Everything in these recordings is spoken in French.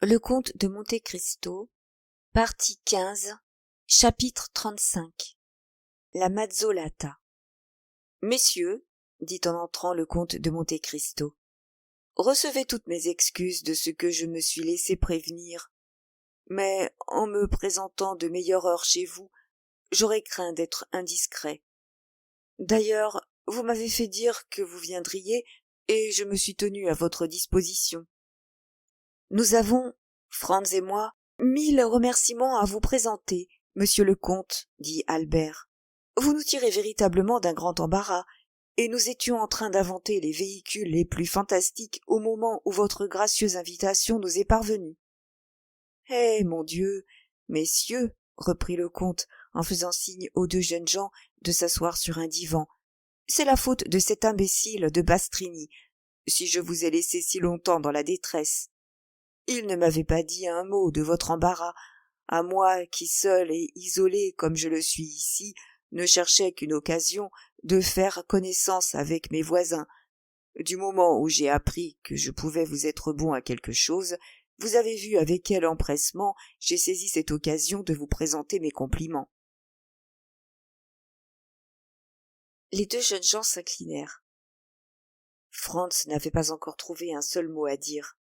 Le comte de Monte Cristo, partie 15, chapitre 35. La mazzolata. Messieurs, dit en entrant le comte de Monte Cristo, recevez toutes mes excuses de ce que je me suis laissé prévenir, mais en me présentant de meilleure heure chez vous, j'aurais craint d'être indiscret. D'ailleurs, vous m'avez fait dire que vous viendriez, et je me suis tenu à votre disposition. Nous avons, Franz et moi, 1000 remerciements à vous présenter, monsieur le comte, dit Albert. Vous nous tirez véritablement d'un grand embarras, et nous étions en train d'inventer les véhicules les plus fantastiques au moment où votre gracieuse invitation nous est parvenue. Eh, mon Dieu, messieurs, reprit le comte, en faisant signe aux deux jeunes gens de s'asseoir sur un divan, c'est la faute de cet imbécile de Bastrini, si je vous ai laissé si longtemps dans la détresse. Il ne m'avait pas dit un mot de votre embarras, à moi qui seul et isolé comme je le suis ici, ne cherchais qu'une occasion de faire connaissance avec mes voisins. Du moment où j'ai appris que je pouvais vous être bon à quelque chose, vous avez vu avec quel empressement j'ai saisi cette occasion de vous présenter mes compliments. Les deux jeunes gens s'inclinèrent. Franz n'avait pas encore trouvé un seul mot à dire.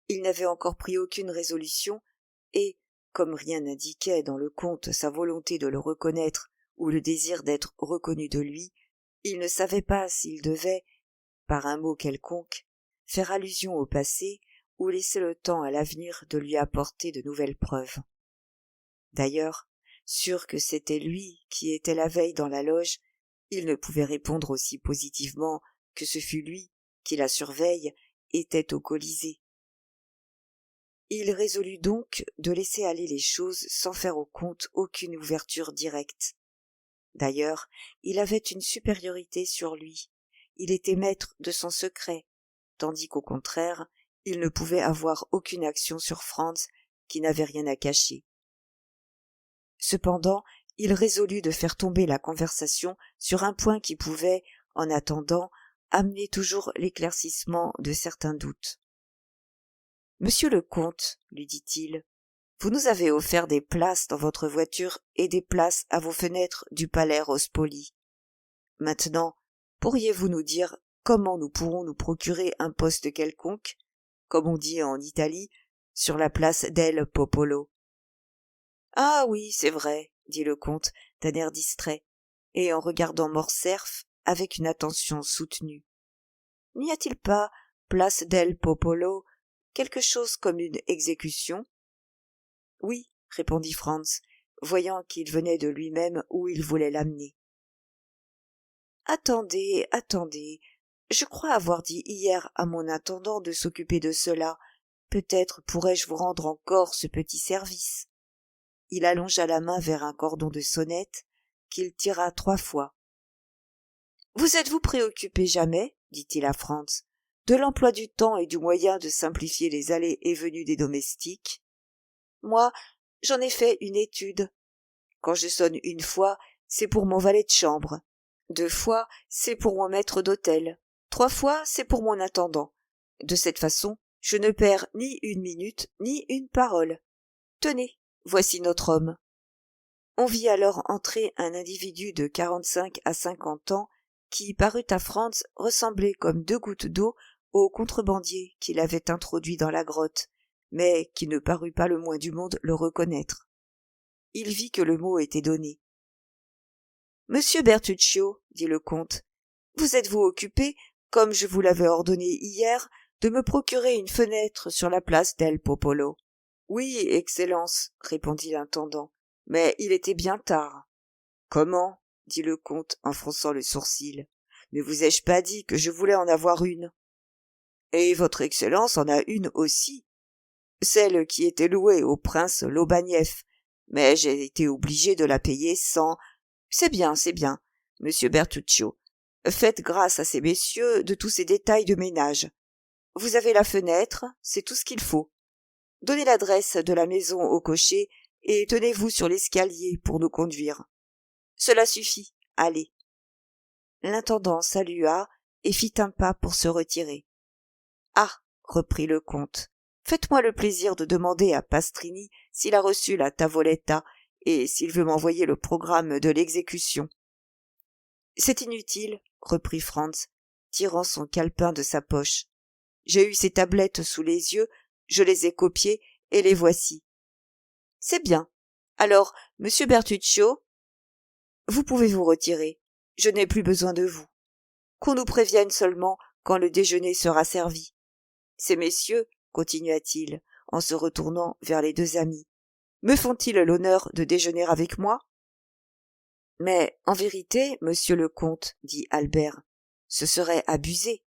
Il n'avait encore pris aucune résolution, et, comme rien n'indiquait dans le comte sa volonté de le reconnaître ou le désir d'être reconnu de lui, il ne savait pas s'il devait, par un mot quelconque, faire allusion au passé ou laisser le temps à l'avenir de lui apporter de nouvelles preuves. D'ailleurs, sûr que c'était lui qui était la veille dans la loge, il ne pouvait répondre aussi positivement que ce fut lui qui, la surveille, était au Colisée. Il résolut donc de laisser aller les choses sans faire au comte aucune ouverture directe. D'ailleurs, il avait une supériorité sur lui, il était maître de son secret, tandis qu'au contraire, il ne pouvait avoir aucune action sur Franz, qui n'avait rien à cacher. Cependant, il résolut de faire tomber la conversation sur un point qui pouvait, en attendant, amener toujours l'éclaircissement de certains doutes. « Monsieur le comte, lui dit-il, vous nous avez offert des places dans votre voiture et des places à vos fenêtres du palais Rospoli. Maintenant, pourriez-vous nous dire comment nous pourrons nous procurer un poste quelconque, comme on dit en Italie, sur la place del Popolo? » « Ah oui, c'est vrai, dit le comte d'un air distrait, et en regardant Morcerf avec une attention soutenue. N'y a-t-il pas, place del Popolo, quelque chose comme une exécution? Oui, répondit Franz, voyant qu'il venait de lui-même où il voulait l'amener. Attendez, attendez, je crois avoir dit hier à mon intendant de s'occuper de cela. Peut-être pourrais-je vous rendre encore ce petit service. Il allongea la main vers un cordon de sonnette qu'il tira 3 fois. Vous êtes-vous préoccupé jamais, dit-il à Franz, de l'emploi du temps et du moyen de simplifier les allées et venues des domestiques? Moi, j'en ai fait une étude. Quand je sonne 1 fois, c'est pour mon valet de chambre. 2 fois, c'est pour mon maître d'hôtel. 3 fois, c'est pour mon intendant. De cette façon, je ne perds ni 1 minute, ni 1 parole. Tenez, voici notre homme. On vit alors entrer un individu de 45 à 50 ans qui parut à Franz ressembler comme 2 gouttes d'eau au contrebandier qui l'avait introduit dans la grotte, mais qui ne parut pas le moins du monde le reconnaître. Il vit que le mot était donné. « Monsieur Bertuccio, dit le comte, vous êtes-vous occupé, comme je vous l'avais ordonné hier, de me procurer une fenêtre sur la place del Popolo? »« Oui, Excellence, répondit l'intendant, mais il était bien tard. »« Comment ?» dit le comte en fronçant le sourcil. « Ne vous ai-je pas dit que je voulais en avoir une? »« Et votre Excellence en a une aussi, celle qui était louée au prince Lobanieff, mais j'ai été obligé de la payer sans... » C'est bien, monsieur Bertuccio. Faites grâce à ces messieurs de tous ces détails de ménage. Vous avez la fenêtre, c'est tout ce qu'il faut. Donnez l'adresse de la maison au cocher et tenez-vous sur l'escalier pour nous conduire. Cela suffit, allez. L'intendant salua et fit un pas pour se retirer. Ah, reprit le comte, Faites-moi le plaisir de demander à Pastrini s'il a reçu la tavoletta et s'il veut m'envoyer le programme de l'exécution. » « C'est inutile, » reprit Franz, tirant son calepin de sa poche. « J'ai eu ces tablettes sous les yeux, je les ai copiées et les voici. »« C'est bien. Alors, monsieur Bertuccio, vous pouvez vous retirer. Je n'ai plus besoin de vous. Qu'on nous prévienne seulement quand le déjeuner sera servi. Ces messieurs, continua-t-il, en se retournant vers les deux amis, me font-ils l'honneur de déjeuner avec moi ? Mais, en vérité, monsieur le comte, dit Albert, ce serait abusé.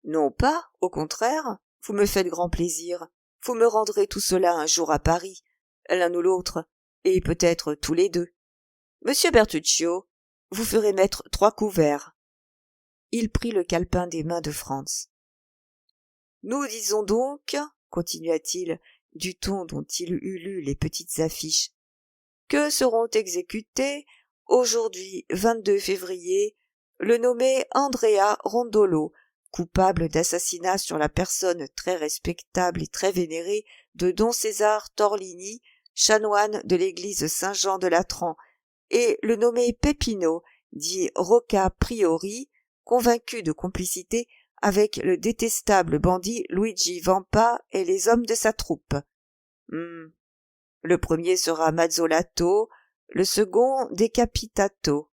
Non pas, au contraire, vous me faites grand plaisir. Vous me rendrez tout cela un jour à Paris, l'un ou l'autre, et peut-être tous les deux. Monsieur Bertuccio, vous ferez mettre 3 couverts. Il prit le calepin des mains de Franz. Nous disons donc, continua-t-il, du ton dont il eut lu les petites affiches, que seront exécutés, aujourd'hui 22 février, le nommé Andrea Rondolo, coupable d'assassinat sur la personne très respectable et très vénérée de don César Torlini, chanoine de l'église Saint-Jean de Latran, et le nommé Peppino, dit Rocca Priori, convaincu de complicité avec le détestable bandit Luigi Vampa et les hommes de sa troupe. Le premier sera Mazzolato, le second Decapitato.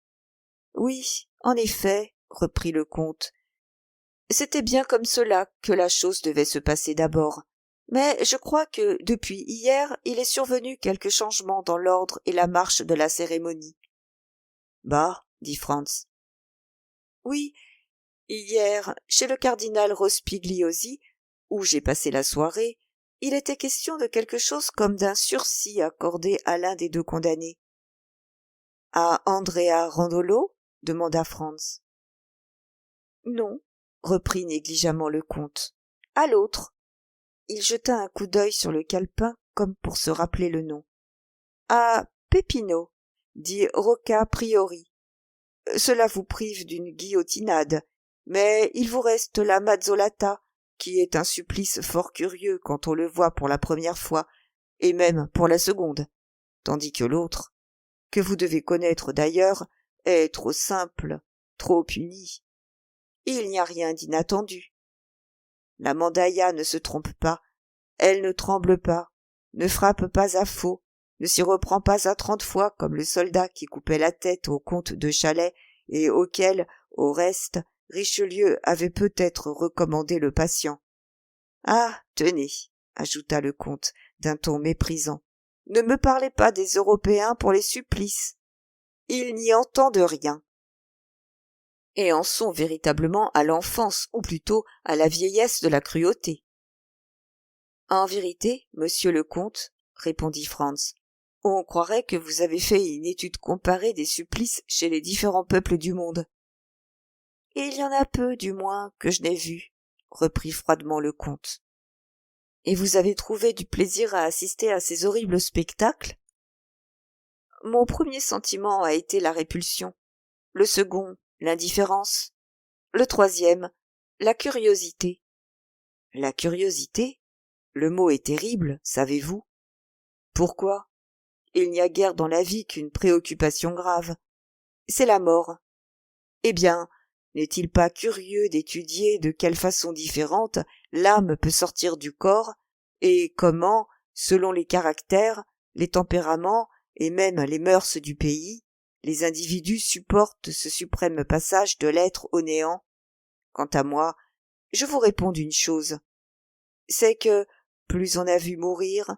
Oui, en effet, reprit le comte. C'était bien comme cela que la chose devait se passer d'abord. Mais je crois que, depuis hier, il est survenu quelque changement dans l'ordre et la marche de la cérémonie. Bah, dit Franz. Oui, hier, chez le cardinal Rospigliosi, où j'ai passé la soirée, il était question de quelque chose comme d'un sursis accordé à l'un des deux condamnés. À Andrea Rondolo ? Demanda Franz. Non, reprit négligemment le comte. À l'autre. Il jeta un coup d'œil sur le calepin comme pour se rappeler le nom. À Peppino, dit Rocca Priori. Cela vous prive d'une guillotinade, mais il vous reste la mazzolata, qui est un supplice fort curieux quand on le voit pour la première fois, et même pour la seconde, tandis que l'autre, que vous devez connaître d'ailleurs, est trop simple, trop uni. Il n'y a rien d'inattendu. La mandaïa ne se trompe pas, elle ne tremble pas, ne frappe pas à faux, ne s'y reprend pas à 30 fois comme le soldat qui coupait la tête au comte de Chalais et auquel, au reste, Richelieu avait peut-être recommandé le patient. Ah, tenez, ajouta le comte d'un ton méprisant, ne me parlez pas des Européens pour les supplices. Ils n'y entendent rien. Et en sont véritablement à l'enfance, ou plutôt à la vieillesse de la cruauté. En vérité, monsieur le comte, répondit Franz, on croirait que vous avez fait une étude comparée des supplices chez les différents peuples du monde. Et il y en a peu, du moins, que je n'ai vu, reprit froidement le comte. Et vous avez trouvé du plaisir à assister à ces horribles spectacles ? Mon premier sentiment a été la répulsion, le second, l'indifférence, le troisième, la curiosité. La curiosité ? Le mot est terrible, savez-vous ? Pourquoi ? Il n'y a guère dans la vie qu'une préoccupation grave. C'est la mort. Eh bien, n'est-il pas curieux d'étudier de quelle façon différente l'âme peut sortir du corps, et comment, selon les caractères, les tempéraments et même les mœurs du pays, les individus supportent ce suprême passage de l'être au néant ? Quant à moi, je vous réponds d'une chose, c'est que plus on a vu mourir,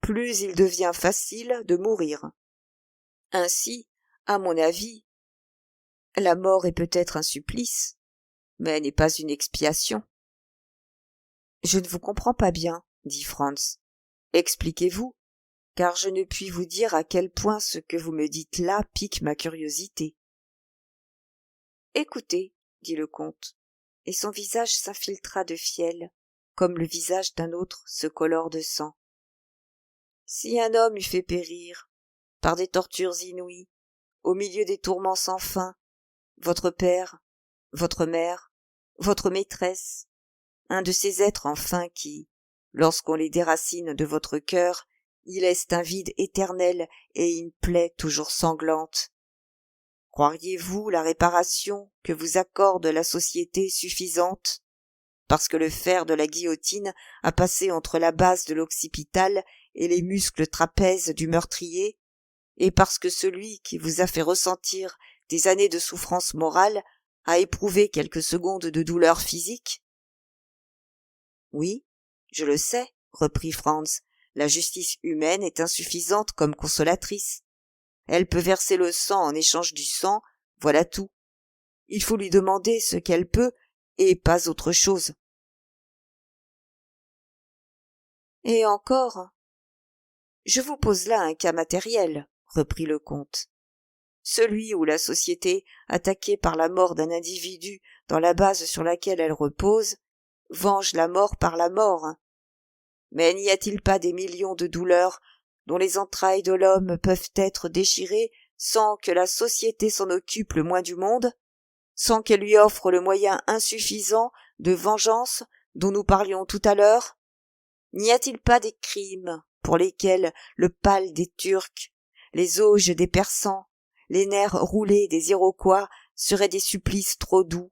plus il devient facile de mourir. Ainsi, à mon avis, la mort est peut-être un supplice, mais n'est pas une expiation. Je ne vous comprends pas bien, dit Franz. Expliquez-vous, car je ne puis vous dire à quel point ce que vous me dites là pique ma curiosité. Écoutez, dit le comte, et son visage s'infiltra de fiel, comme le visage d'un autre se colore de sang. Si un homme eût fait périr, par des tortures inouïes, au milieu des tourments sans fin, votre père, votre mère, votre maîtresse, un de ces êtres enfin qui, Lorsqu'on les déracine de votre cœur, ils laissent un vide éternel et une plaie toujours sanglante. Croiriez-vous la réparation que vous accorde la société suffisante? Parce que le fer de la guillotine a passé entre la base de l'occipital et les muscles trapèzes du meurtrier, et parce que celui qui vous a fait ressentir des années de souffrance morale a éprouvé quelques secondes de douleur physique? Oui, je le sais, reprit Franz, la justice humaine est insuffisante comme consolatrice. Elle peut verser le sang en échange du sang, voilà tout. Il faut lui demander ce qu'elle peut, et pas autre chose. Et encore, je vous pose là un cas matériel, reprit le comte. Celui où la société, attaquée par la mort d'un individu dans la base sur laquelle elle repose, venge la mort par la mort. Mais n'y a-t-il pas des millions de douleurs dont les entrailles de l'homme peuvent être déchirées sans que la société s'en occupe le moins du monde, sans qu'elle lui offre le moyen insuffisant de vengeance dont nous parlions tout à l'heure? N'y a-t-il pas des crimes pour lesquels le pal des Turcs, les auges des Persans, les nerfs roulés des Iroquois seraient des supplices trop doux,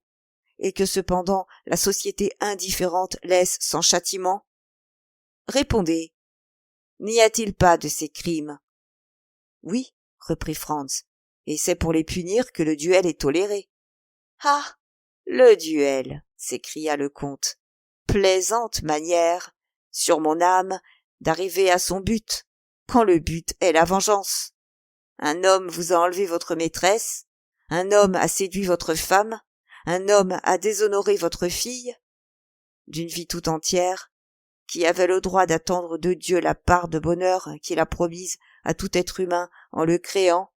et que cependant la société indifférente laisse sans châtiment? Répondez, n'y a-t-il pas de ces crimes? Oui, reprit Franz, et c'est pour les punir que le duel est toléré. Ah, le duel, s'écria le comte. Plaisante manière, sur mon âme, d'arriver à son but, quand le but est la vengeance. Un homme vous a enlevé votre maîtresse, un homme a séduit votre femme, un homme a déshonoré votre fille. D'une vie tout entière, qui avait le droit d'attendre de Dieu la part de bonheur qu'il a promise à tout être humain en le créant,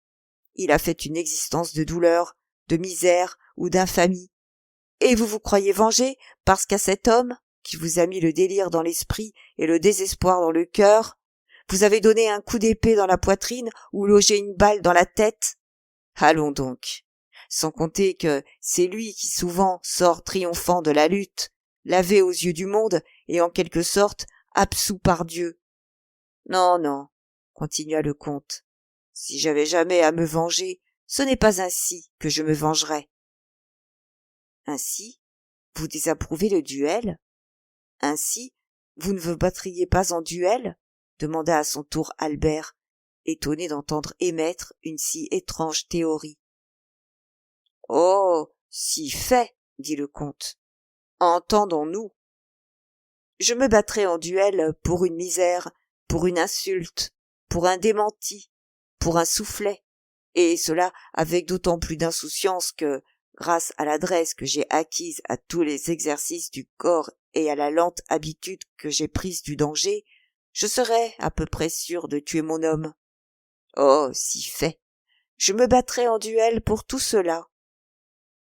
il a fait une existence de douleur, de misère ou d'infamie. Et vous vous croyez vengé parce qu'à cet homme, qui vous a mis le délire dans l'esprit et le désespoir dans le cœur, vous avez donné un coup d'épée dans la poitrine ou logé une balle dans la tête? Allons donc. Sans compter que c'est lui qui souvent sort triomphant de la lutte, lavé aux yeux du monde et en quelque sorte absous par Dieu. Non, non, continua le comte, si j'avais jamais à me venger, ce n'est pas ainsi que je me vengerais. Ainsi, vous désapprouvez le duel? Ainsi, vous ne vous battriez pas en duel? Demanda à son tour Albert, étonné d'entendre émettre une si étrange théorie. Oh, si fait, dit le comte. Entendons-nous. Je me battrais en duel pour une misère, pour une insulte, pour un démenti, pour un soufflet, et cela avec d'autant plus d'insouciance que, grâce à l'adresse que j'ai acquise à tous les exercices du corps et à la lente habitude que j'ai prise du danger, je serais à peu près sûr de tuer mon homme. Oh, si fait. Je me battrais en duel pour tout cela.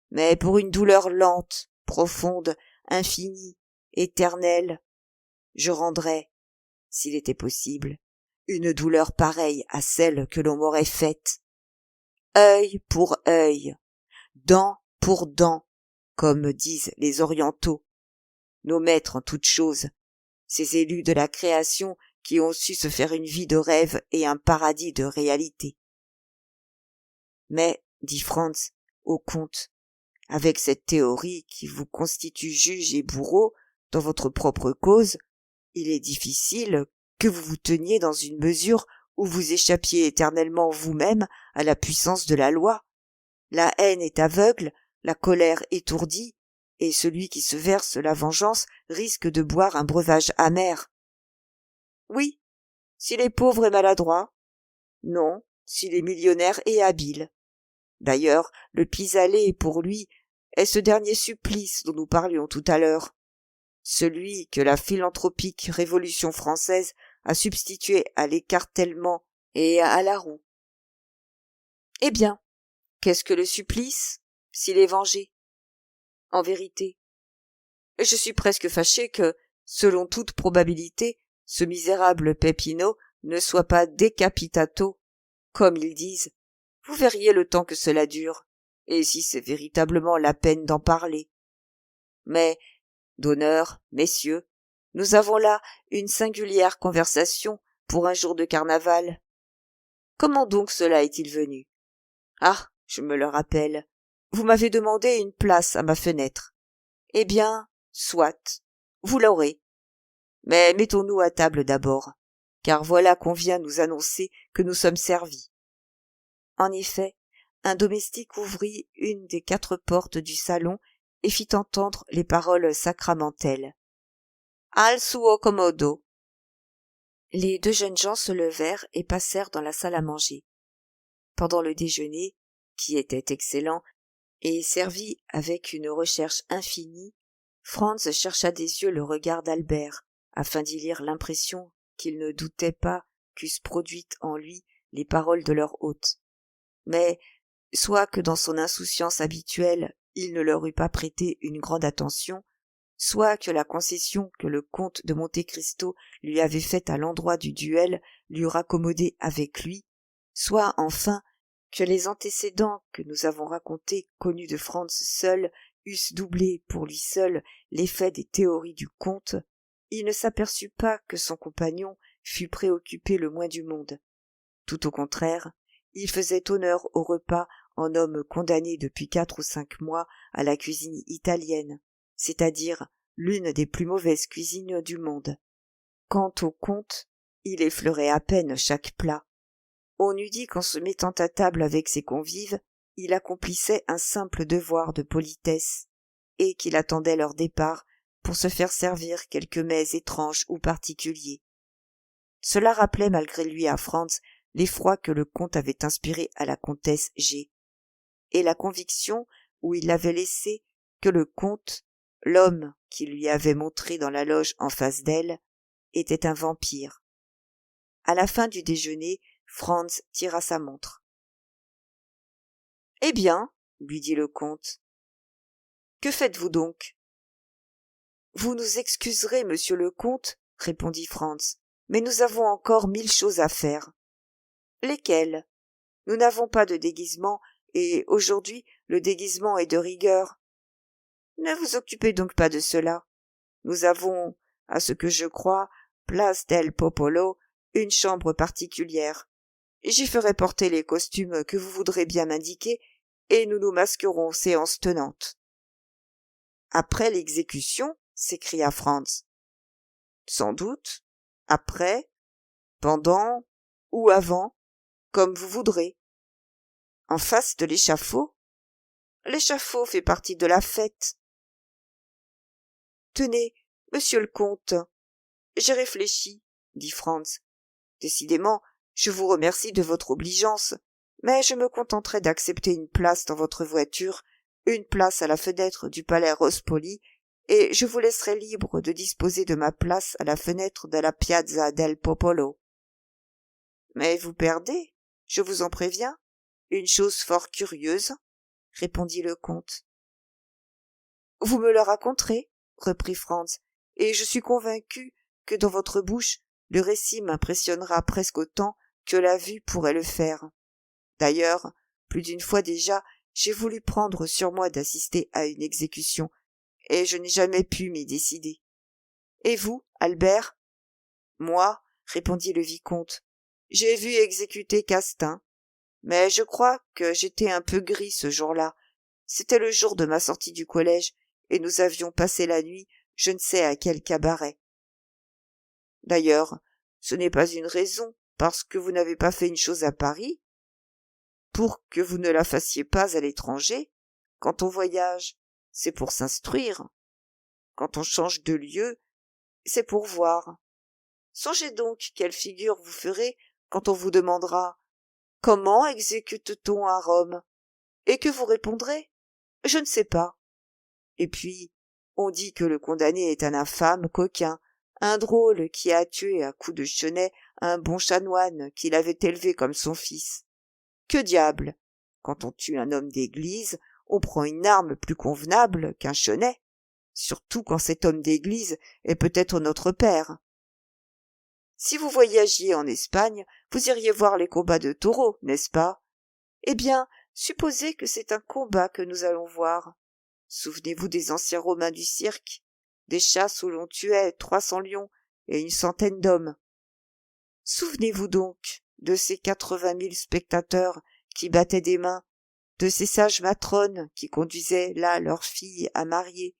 Mais pour une douleur lente, profonde, infinie, éternelle, je rendrais, s'il était possible, une douleur pareille à celle que l'on m'aurait faite. Œil pour œil, dent pour dent, comme disent les orientaux, nos maîtres en toutes choses, ces élus de la création qui ont su se faire une vie de rêve et un paradis de réalité. Mais, dit Franz au comte, avec cette théorie qui vous constitue juge et bourreau dans votre propre cause, il est difficile que vous vous teniez dans une mesure où vous échappiez éternellement vous-même à la puissance de la loi. La haine est aveugle, la colère étourdie, et celui qui se verse la vengeance risque de boire un breuvage amer. Oui, s'il est pauvre et maladroit. Non, s'il est millionnaire et habile. D'ailleurs, le pis-aller pour lui est ce dernier supplice dont nous parlions tout à l'heure, celui que la philanthropique Révolution française a substitué à l'écartèlement et à la roue. Eh bien, qu'est-ce que le supplice, s'il est vengé? En vérité, je suis presque fâché que, selon toute probabilité, ce misérable Peppino ne soit pas décapitato, comme ils disent. Vous verriez le temps que cela dure, et si c'est véritablement la peine d'en parler. Mais, d'honneur, messieurs, Nous avons là une singulière conversation pour un jour de carnaval. Comment donc cela est-il venu? Ah, je me le rappelle. Vous m'avez demandé une place à ma fenêtre. Eh bien, soit. Vous l'aurez. Mais mettons-nous à table d'abord, car voilà qu'on vient nous annoncer que nous sommes servis. En effet, un domestique ouvrit une des 4 portes du salon et fit entendre les paroles sacramentelles. Al suo commodo. Les 2 jeunes gens se levèrent et passèrent dans la salle à manger. Pendant le déjeuner, qui était excellent et servi avec une recherche infinie, Franz chercha des yeux le regard d'Albert, afin d'y lire l'impression qu'il ne doutait pas qu'eussent produite en lui les paroles de leur hôte. Mais, soit que dans son insouciance habituelle il ne leur eût pas prêté une grande attention, soit que la concession que le comte de Monte-Cristo lui avait faite à l'endroit du duel l'eût raccommodé avec lui, soit enfin que les antécédents que nous avons racontés connus de Franz seul eussent doublé pour lui seul l'effet des théories du comte, il ne s'aperçut pas que son compagnon fût préoccupé le moins du monde. Tout au contraire, il faisait honneur au repas en homme condamné depuis 4 ou 5 mois à la cuisine italienne, c'est-à-dire l'une des plus mauvaises cuisines du monde. Quant au comte, il effleurait à peine chaque plat. On eût dit qu'en se mettant à table avec ses convives, il accomplissait un simple devoir de politesse, et qu'il attendait leur départ pour se faire servir quelques mets étranges ou particuliers. Cela rappelait malgré lui à Franz l'effroi que le comte avait inspiré à la comtesse G, et la conviction où il l'avait laissée que le comte, l'homme qu'il lui avait montré dans la loge en face d'elle, était un vampire. À la fin du déjeuner, Franz tira sa montre. « Eh bien, lui dit le comte, que faites-vous donc ?»« Vous nous excuserez, monsieur le comte, répondit Franz, mais nous avons encore 1000 choses à faire. »« Lesquelles ? Nous n'avons pas de déguisement, et aujourd'hui le déguisement est de rigueur. »« Ne vous occupez donc pas de cela. Nous avons, à ce que je crois, place del Popolo, une chambre particulière. J'y ferai porter les costumes que vous voudrez bien m'indiquer, et nous nous masquerons séance tenante. »« Après l'exécution ?» s'écria Franz. « Sans doute. Après, pendant ou avant, comme vous voudrez. »« En face de l'échafaud ? L'échafaud fait partie de la fête. »« Tenez, monsieur le comte, j'ai réfléchi, dit Franz. Décidément, je vous remercie de votre obligeance, mais je me contenterai d'accepter une place dans votre voiture, une place à la fenêtre du palais Rospoli, et je vous laisserai libre de disposer de ma place à la fenêtre de la Piazza del Popolo. Mais vous perdez, je vous en préviens, une chose fort curieuse, répondit le comte. Vous me le raconterez, reprit Franz, et je suis convaincu que dans votre bouche le récit m'impressionnera presque autant que la vue pourrait le faire. D'ailleurs, plus d'une fois déjà, j'ai voulu prendre sur moi d'assister à une exécution, et je n'ai jamais pu m'y décider. Et vous, Albert ? Moi, répondit le vicomte, j'ai vu exécuter Castin, mais je crois que j'étais un peu gris ce jour-là. C'était le jour de ma sortie du collège, et nous avions passé la nuit je ne sais à quel cabaret. D'ailleurs, ce n'est pas une raison, parce que vous n'avez pas fait une chose à Paris, pour que vous ne la fassiez pas à l'étranger. Quand on voyage, c'est pour s'instruire. Quand on change de lieu, c'est pour voir. Songez donc quelle figure vous ferez quand on vous demandera « Comment exécute-t-on à Rome ?» et que vous répondrez « Je ne sais pas. » Et puis, on dit que le condamné est un infâme coquin, un drôle qui a tué à coups de chenet un bon chanoine qu'il avait élevé comme son fils. Que diable! Quand on tue un homme d'église, on prend une arme plus convenable qu'un chenet, surtout quand cet homme d'église est peut-être notre père. Si vous voyagiez en Espagne, vous iriez voir les combats de taureaux, n'est-ce pas? Eh bien, supposez que c'est un combat que nous allons voir. Souvenez-vous des anciens Romains du cirque. des chasses où l'on tuait 300 lions et une centaine d'hommes. Souvenez-vous donc de ces 80 000 spectateurs qui battaient des mains, de ces sages matrones qui conduisaient là leurs filles à marier,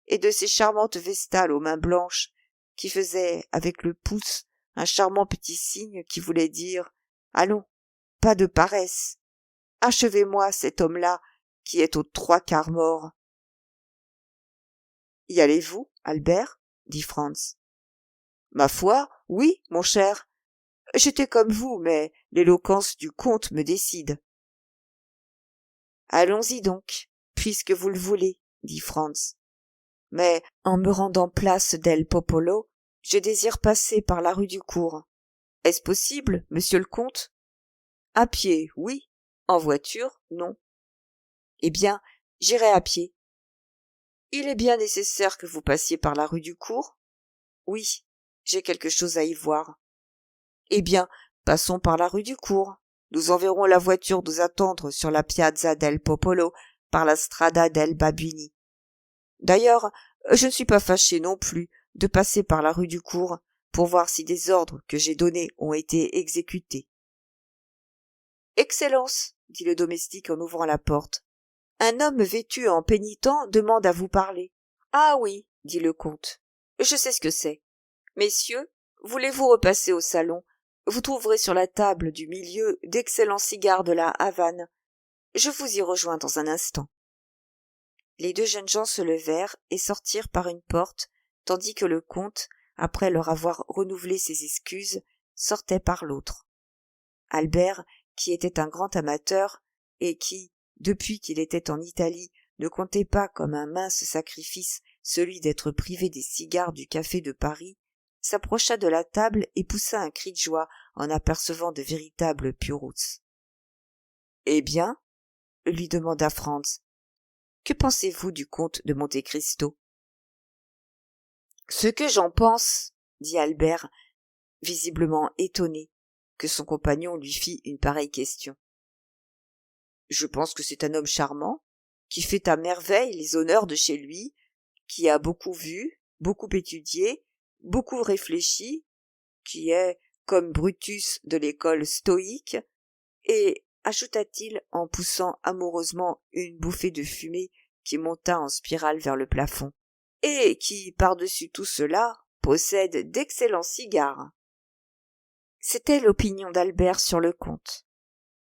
et de ces charmantes vestales aux mains blanches qui faisaient avec le pouce un charmant petit signe qui voulait dire « Allons, pas de paresse, achevez-moi cet homme-là qui est aux 3/4 mort. » « Y allez-vous, Albert ?» dit Franz. « Ma foi, oui, mon cher. J'étais comme vous, mais l'éloquence du comte me décide. »« Allons-y donc, puisque vous le voulez, » dit Franz. « Mais, en me rendant place del Popolo, je désire passer par la rue du Cours. Est-ce possible, monsieur le comte ? À pied, oui. En voiture, non. Eh bien, j'irai à pied. Il est bien nécessaire que vous passiez par la rue du Cours ? Oui, j'ai quelque chose à y voir. Eh bien, passons par la rue du Cours. Nous enverrons la voiture nous attendre sur la Piazza del Popolo par la Strada del Babuini. D'ailleurs, je ne suis pas fâché non plus de passer par la rue du Cours pour voir si des ordres que j'ai donnés ont été exécutés. « Excellence, » dit le domestique en ouvrant la porte, « un homme vêtu en pénitent demande à vous parler. »« Ah oui, » dit le comte, « je sais ce que c'est. Messieurs, voulez-vous repasser au salon ? Vous trouverez sur la table du milieu d'excellents cigares de la Havane. Je vous y rejoins dans un instant. » Les deux jeunes gens se levèrent et sortirent par une porte, tandis que le comte, après leur avoir renouvelé ses excuses, sortait par l'autre. Albert, qui était un grand amateur, et qui, depuis qu'il était en Italie, ne comptait pas comme un mince sacrifice celui d'être privé des cigares du café de Paris, s'approcha de la table et poussa un cri de joie en apercevant de véritables purots. « Eh bien ?» lui demanda Franz. « Que pensez-vous du comte de Monte-Cristo ?»« Ce que j'en pense, » dit Albert, visiblement étonné que son compagnon lui fît une pareille question. « Je pense que c'est un homme charmant, qui fait à merveille les honneurs de chez lui, qui a beaucoup vu, beaucoup étudié, beaucoup réfléchi, qui est, comme Brutus de l'école stoïque, et, ajouta-t-il en poussant amoureusement une bouffée de fumée qui monta en spirale vers le plafond, et qui, par-dessus tout cela, possède d'excellents cigares. C'était l'opinion d'Albert sur le comte.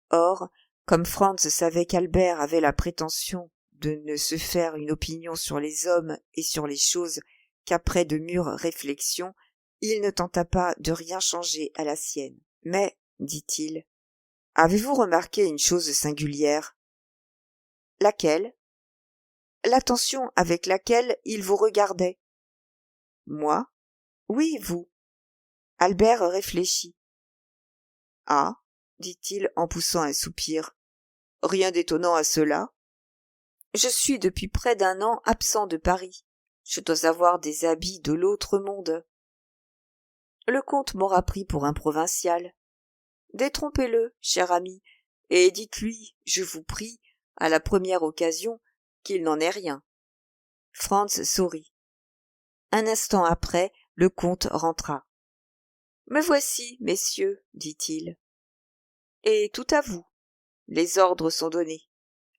Or, comme Franz savait qu'Albert avait la prétention de ne se faire une opinion sur les hommes et sur les choses qu'après de mûres réflexions, il ne tenta pas de rien changer à la sienne. « Mais, dit-il, avez-vous remarqué une chose singulière ? » « Laquelle ? » ?»« L'attention avec laquelle il vous regardait. »« Moi ? » ?»« Oui, vous. » Albert réfléchit. « Ah, dit-il en poussant un soupir, rien d'étonnant à cela. Je suis depuis près d'1 an absent de Paris. Je dois avoir des habits de l'autre monde. Le comte m'aura pris pour un provincial. Détrompez-le, cher ami, et dites-lui, je vous prie, à la première occasion, qu'il n'en est rien. Franz sourit. Un instant après, le comte rentra. « Me voici, messieurs, dit-il. Et tout à vous. Les ordres sont donnés.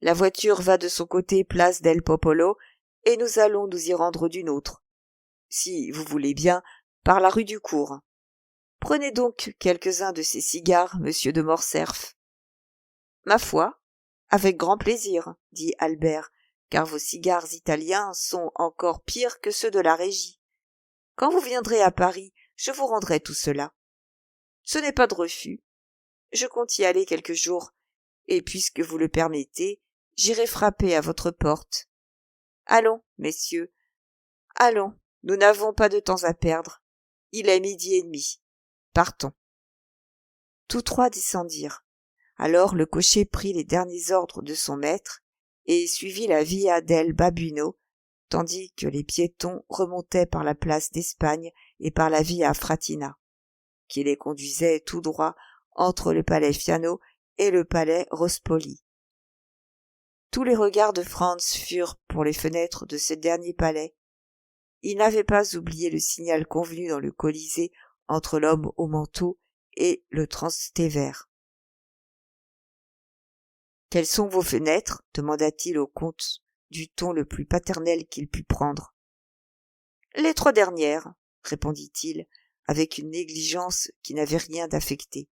La voiture va de son côté place del Popolo, et nous allons nous y rendre d'une autre. Si vous voulez bien, par la rue du Cours. Prenez donc quelques-uns de ces cigares, monsieur de Morcerf. »« Ma foi, avec grand plaisir, » dit Albert, car vos cigares italiens sont encore pires que ceux de la Régie. Quand vous viendrez à Paris, je vous rendrai tout cela. Ce n'est pas de refus. Je compte y aller quelques jours, et puisque vous le permettez, j'irai frapper à votre porte. Allons, messieurs, allons, nous n'avons pas de temps à perdre. Il est 12h30. Partons. Tous trois descendirent. Alors le cocher prit les derniers ordres de son maître et suivit la Via del Babuino, tandis que les piétons remontaient par la place d'Espagne et par la Via Fratina, qui les conduisait tout droit entre le palais Fiano et le palais Rospoli. Tous les regards de Franz furent pour les fenêtres de ce dernier palais, Il n'avait pas oublié le signal convenu dans le Colisée entre l'homme au manteau et le Transtévère. « Quelles sont vos fenêtres ?» demanda-t-il au comte du ton le plus paternel qu'il put prendre. « Les 3 dernières, » répondit-il, avec une négligence qui n'avait rien d'affecté,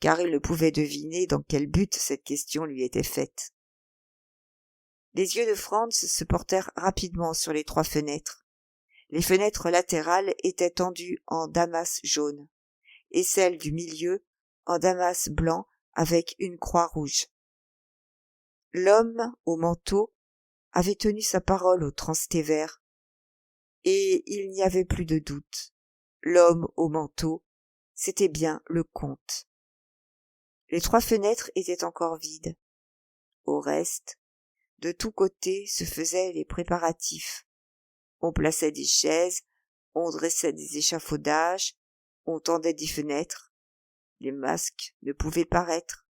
car il ne pouvait deviner dans quel but cette question lui était faite. Les yeux de Franz se portèrent rapidement sur les 3 fenêtres. Les fenêtres latérales étaient tendues en damas jaune, et celle du milieu en damas blanc avec une croix rouge. L'homme au manteau avait tenu sa parole au Transtévère, et il n'y avait plus de doute. L'homme au manteau, c'était bien le comte. Les 3 fenêtres étaient encore vides. Au reste, de tous côtés se faisaient les préparatifs. On plaçait des chaises, on dressait des échafaudages, on tendait des fenêtres. Les masques ne pouvaient paraître.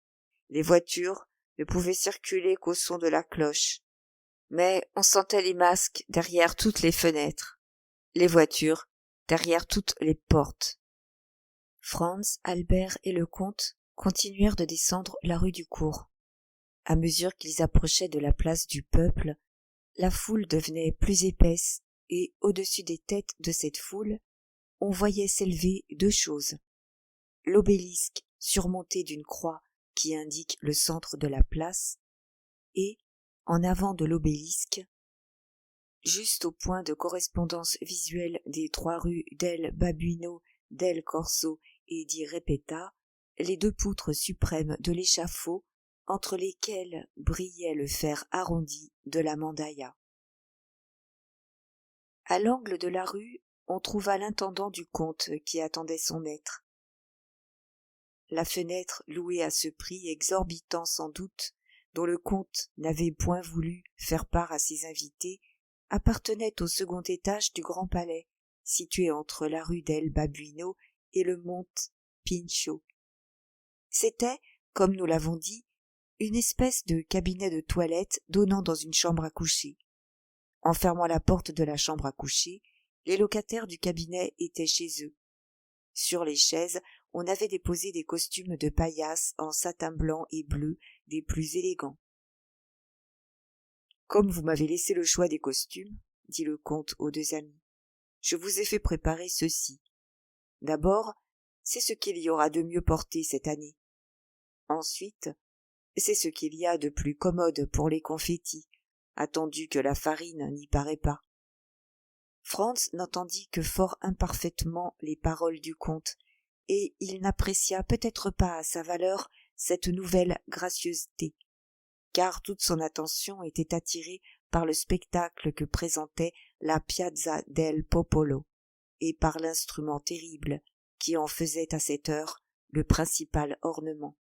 Les voitures ne pouvaient circuler qu'au son de la cloche. Mais on sentait les masques derrière toutes les fenêtres, les voitures derrière toutes les portes. Franz, Albert et le comte continuèrent de descendre la rue du Cours. À mesure qu'ils approchaient de la place du peuple, la foule devenait plus épaisse, et au-dessus des têtes de cette foule, on voyait s'élever 2 choses. L'obélisque surmonté d'une croix qui indique le centre de la place, et, en avant de l'obélisque, juste au point de correspondance visuelle des 3 rues del Babuino, del Corso et di Ripetta, les 2 poutres suprêmes de l'échafaud entre lesquelles brillait le fer arrondi de la mandaïa. À l'angle de la rue, on trouva l'intendant du comte qui attendait son maître. La fenêtre louée à ce prix exorbitant sans doute, dont le comte n'avait point voulu faire part à ses invités, appartenait au second étage du grand palais, situé entre la rue del Babuino et le Monte Pincio. C'était, comme nous l'avons dit, une espèce de cabinet de toilette donnant dans une chambre à coucher. En fermant la porte de la chambre à coucher, les locataires du cabinet étaient chez eux. Sur les chaises, on avait déposé des costumes de paillasse en satin blanc et bleu des plus élégants. « Comme vous m'avez laissé le choix des costumes, » dit le comte aux 2 amis, « je vous ai fait préparer ceci. D'abord, c'est ce qu'il y aura de mieux porté cette année. Ensuite, c'est ce qu'il y a de plus commode pour les confettis, attendu que la farine n'y paraît pas. » Franz n'entendit que fort imparfaitement les paroles du comte, et il n'apprécia peut-être pas à sa valeur cette nouvelle gracieuseté, car toute son attention était attirée par le spectacle que présentait la Piazza del Popolo, et par l'instrument terrible qui en faisait à cette heure le principal ornement.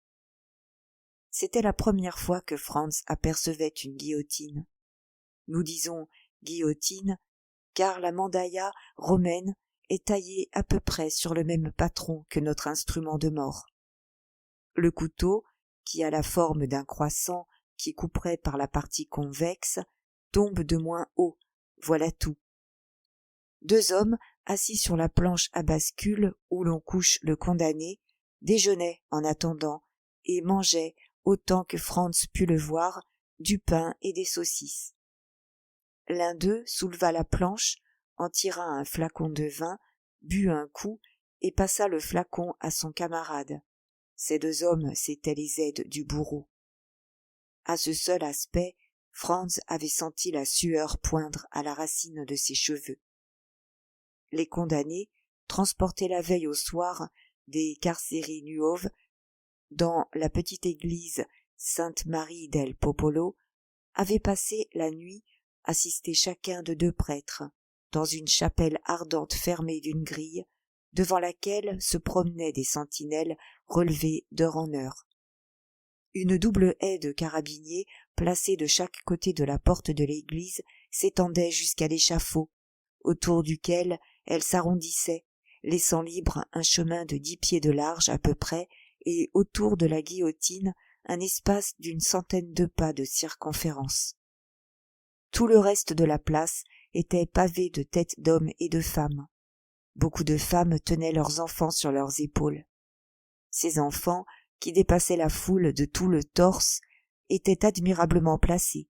C'était la première fois que Franz apercevait une guillotine. Nous disons guillotine, car la mandaïa romaine est taillée à peu près sur le même patron que notre instrument de mort. Le couteau, qui a la forme d'un croissant qui couperait par la partie convexe, tombe de moins haut, voilà tout. 2 hommes, assis sur la planche à bascule où l'on couche le condamné, déjeunaient en attendant et mangeaient, autant que Franz put le voir, du pain et des saucisses. L'un d'eux souleva la planche, en tira un flacon de vin, but un coup et passa le flacon à son camarade. Ces 2 hommes, c'étaient les aides du bourreau. À ce seul aspect, Franz avait senti la sueur poindre à la racine de ses cheveux. Les condamnés, transportés la veille au soir des Carceri Nuovi dans la petite église Sainte-Marie del Popolo, avaient passé la nuit assistés chacun de 2 prêtres, dans une chapelle ardente fermée d'une grille, devant laquelle se promenaient des sentinelles relevées d'heure en heure. Une double haie de carabiniers, placée de chaque côté de la porte de l'église, s'étendait jusqu'à l'échafaud, autour duquel elle s'arrondissait, laissant libre un chemin de 10 pieds de large à peu près, et autour de la guillotine un espace d'100 de pas de circonférence. Tout le reste de la place était pavé de têtes d'hommes et de femmes. Beaucoup de femmes tenaient leurs enfants sur leurs épaules. Ces enfants, qui dépassaient la foule de tout le torse, étaient admirablement placés.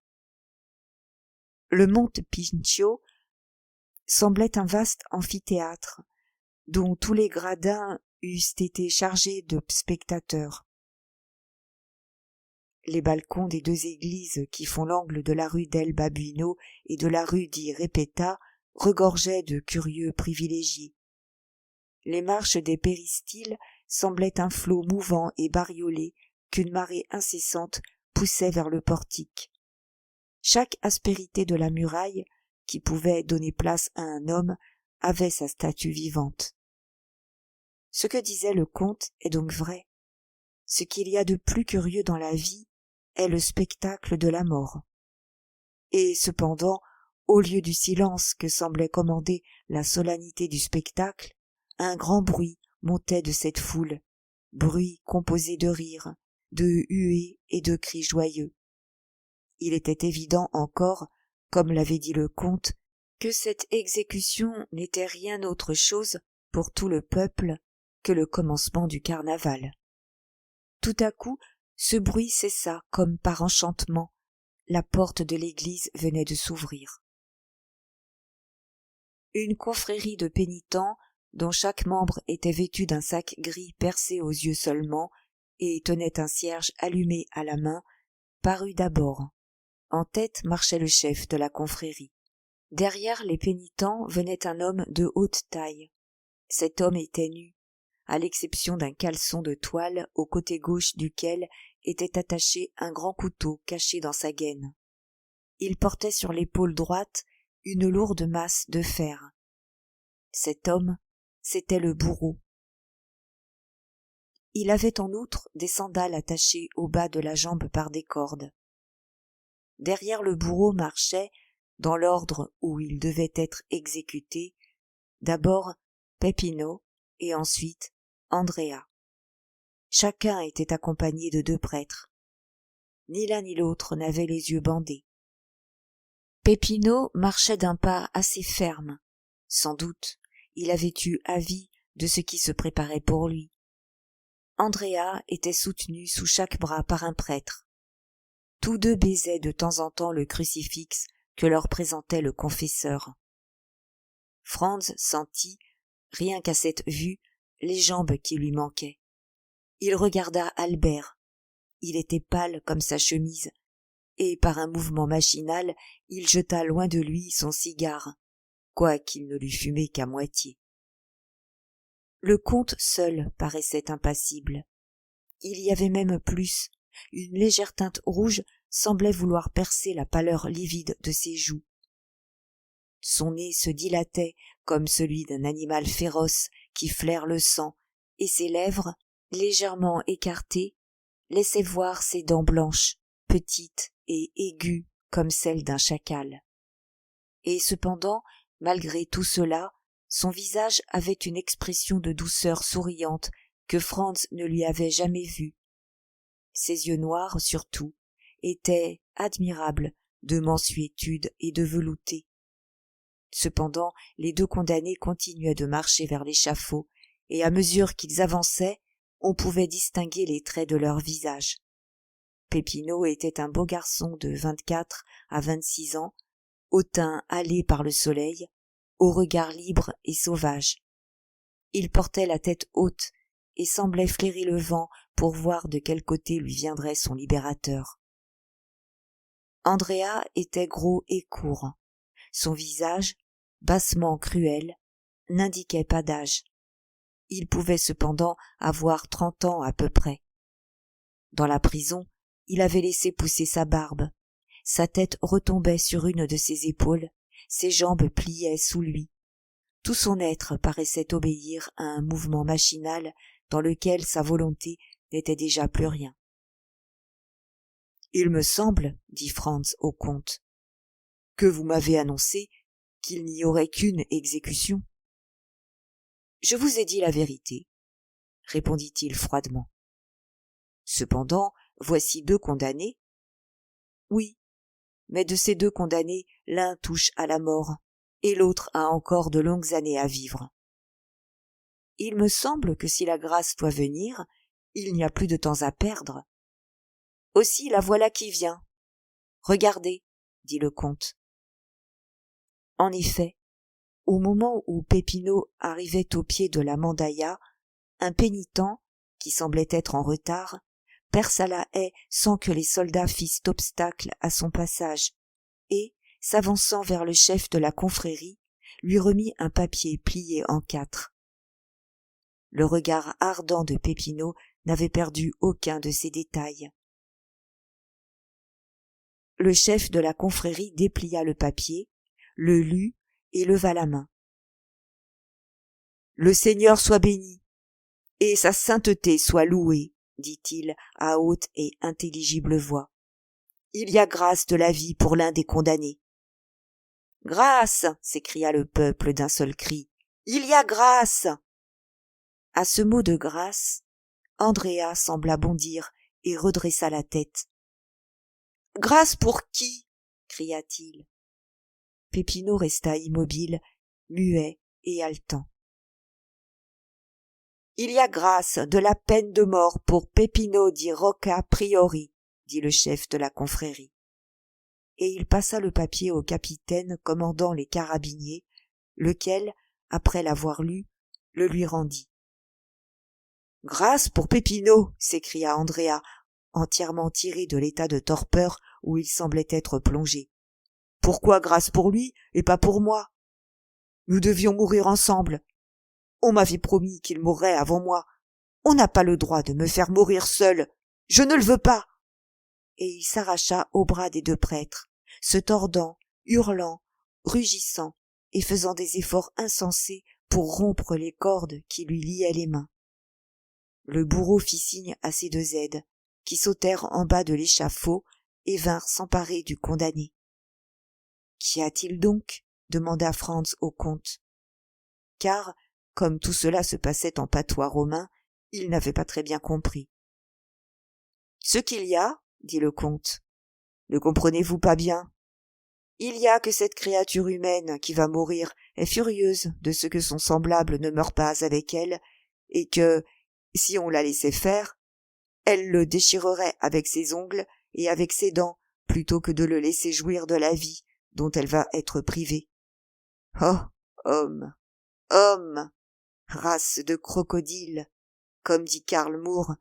Le Monte Pincio semblait un vaste amphithéâtre, dont tous les gradins eussent été chargés de spectateurs. Les balcons des deux églises qui font l'angle de la rue del Babuino et de la rue di Ripetta regorgeaient de curieux privilégiés. Les marches des péristyles semblaient un flot mouvant et bariolé qu'une marée incessante poussait vers le portique. Chaque aspérité de la muraille, qui pouvait donner place à un homme, avait sa statue vivante. Ce que disait le comte est donc vrai. Ce qu'il y a de plus curieux dans la vie est le spectacle de la mort. Et cependant, au lieu du silence que semblait commander la solennité du spectacle, un grand bruit montait de cette foule, bruit composé de rires, de huées et de cris joyeux. Il était évident encore, comme l'avait dit le comte, que cette exécution n'était rien autre chose pour tout le peuple que le commencement du carnaval. Tout à coup, ce bruit cessa comme par enchantement. La porte de l'église venait de s'ouvrir. Une confrérie de pénitents, dont chaque membre était vêtu d'un sac gris percé aux yeux seulement et tenait un cierge allumé à la main, parut d'abord. En tête marchait le chef de la confrérie. Derrière les pénitents venait un homme de haute taille. Cet homme était nu, à l'exception d'un caleçon de toile au côté gauche duquel était attaché un grand couteau caché dans sa gaine. Il portait sur l'épaule droite une lourde masse de fer. Cet homme, c'était le bourreau. Il avait en outre des sandales attachées au bas de la jambe par des cordes. Derrière le bourreau marchait, dans l'ordre où il devait être exécuté, d'abord Peppino et ensuite Andrea. Chacun était accompagné de 2 prêtres. Ni l'un ni l'autre n'avait les yeux bandés. Peppino marchait d'un pas assez ferme. Sans doute, il avait eu avis de ce qui se préparait pour lui. Andrea était soutenu sous chaque bras par un prêtre. Tous 2 baisaient de temps en temps le crucifix que leur présentait le confesseur. Franz sentit, rien qu'à cette vue, les jambes qui lui manquaient. Il regarda Albert. Il était pâle comme sa chemise, et par un mouvement machinal, il jeta loin de lui son cigare, quoiqu'il ne l'eût fumé qu'à moitié. Le comte seul paraissait impassible. Il y avait même plus, une légère teinte rouge semblait vouloir percer la pâleur livide de ses joues. Son nez se dilatait comme celui d'un animal féroce qui flaire le sang, et ses lèvres, légèrement écartées, laissaient voir ses dents blanches, petites et aiguës comme celles d'un chacal. Et cependant, malgré tout cela, son visage avait une expression de douceur souriante que Franz ne lui avait jamais vue. Ses yeux noirs, surtout, étaient admirables de mansuétude et de velouté. Cependant, les 2 condamnés continuaient de marcher vers l'échafaud, et à mesure qu'ils avançaient, on pouvait distinguer les traits de leur visage. Peppino était un beau garçon de 24 à 26 ans, au teint hâlé par le soleil, au regard libre et sauvage. Il portait la tête haute et semblait flairer le vent pour voir de quel côté lui viendrait son libérateur. Andrea était gros et court. Son visage, bassement cruel, n'indiquait pas d'âge. Il pouvait cependant avoir 30 ans à peu près. Dans la prison, il avait laissé pousser sa barbe. Sa tête retombait sur une de ses épaules, ses jambes pliaient sous lui. Tout son être paraissait obéir à un mouvement machinal dans lequel sa volonté n'était déjà plus rien. « Il me semble, dit Franz au comte, que vous m'avez annoncé qu'il n'y aurait qu'une exécution. »« Je vous ai dit la vérité, » répondit-il froidement. « Cependant, voici 2 condamnés. »« Oui, mais de ces 2 condamnés, l'un touche à la mort, et l'autre a encore de longues années à vivre. Il me semble que si la grâce doit venir, il n'y a plus de temps à perdre. Aussi la voilà qui vient. Regardez, dit le comte. En effet, au moment où Peppino arrivait au pied de la mandaïa, un pénitent, qui semblait être en retard, perça la haie sans que les soldats fissent obstacle à son passage, et, s'avançant vers le chef de la confrérie, lui remit un papier plié en 4. Le regard ardent de Peppino n'avait perdu aucun de ces détails. Le chef de la confrérie déplia le papier, le lut et leva la main. « Le Seigneur soit béni, et sa sainteté soit louée, dit-il à haute et intelligible voix. Il y a grâce de la vie pour l'un des condamnés. Grâce, s'écria le peuple d'un seul cri. Il y a grâce. À ce mot de grâce, Andrea sembla bondir et redressa la tête. Grâce pour qui? Cria-t-il. Peppino resta immobile, muet et haletant. Il y a grâce de la peine de mort pour Peppino di Rocca Priori, dit le chef de la confrérie. Et il passa le papier au capitaine commandant les carabiniers, lequel, après l'avoir lu, le lui rendit. Grâce pour Peppino, s'écria Andrea, entièrement tiré de l'état de torpeur où il semblait être plongé. Pourquoi grâce pour lui et pas pour moi? Nous devions mourir ensemble. On m'avait promis qu'il mourrait avant moi. On n'a pas le droit de me faire mourir seul. Je ne le veux pas. Et il s'arracha aux bras des 2 prêtres, se tordant, hurlant, rugissant et faisant des efforts insensés pour rompre les cordes qui lui liaient les mains. Le bourreau fit signe à ses 2 aides, qui sautèrent en bas de l'échafaud et vinrent s'emparer du condamné. « Qu'y a-t-il donc » demanda Franz au comte. Car, comme tout cela se passait en patois romain, il n'avait pas très bien compris. « Ce qu'il y a, dit le comte, ne comprenez-vous pas bien? Il y a que cette créature humaine qui va mourir est furieuse de ce que son semblable ne meure pas avec elle, et que, si on la laissait faire, elle le déchirerait avec ses ongles et avec ses dents, plutôt que de le laisser jouir de la vie dont elle va être privée. Oh, homme, homme, race de crocodile, comme dit Karl Moore,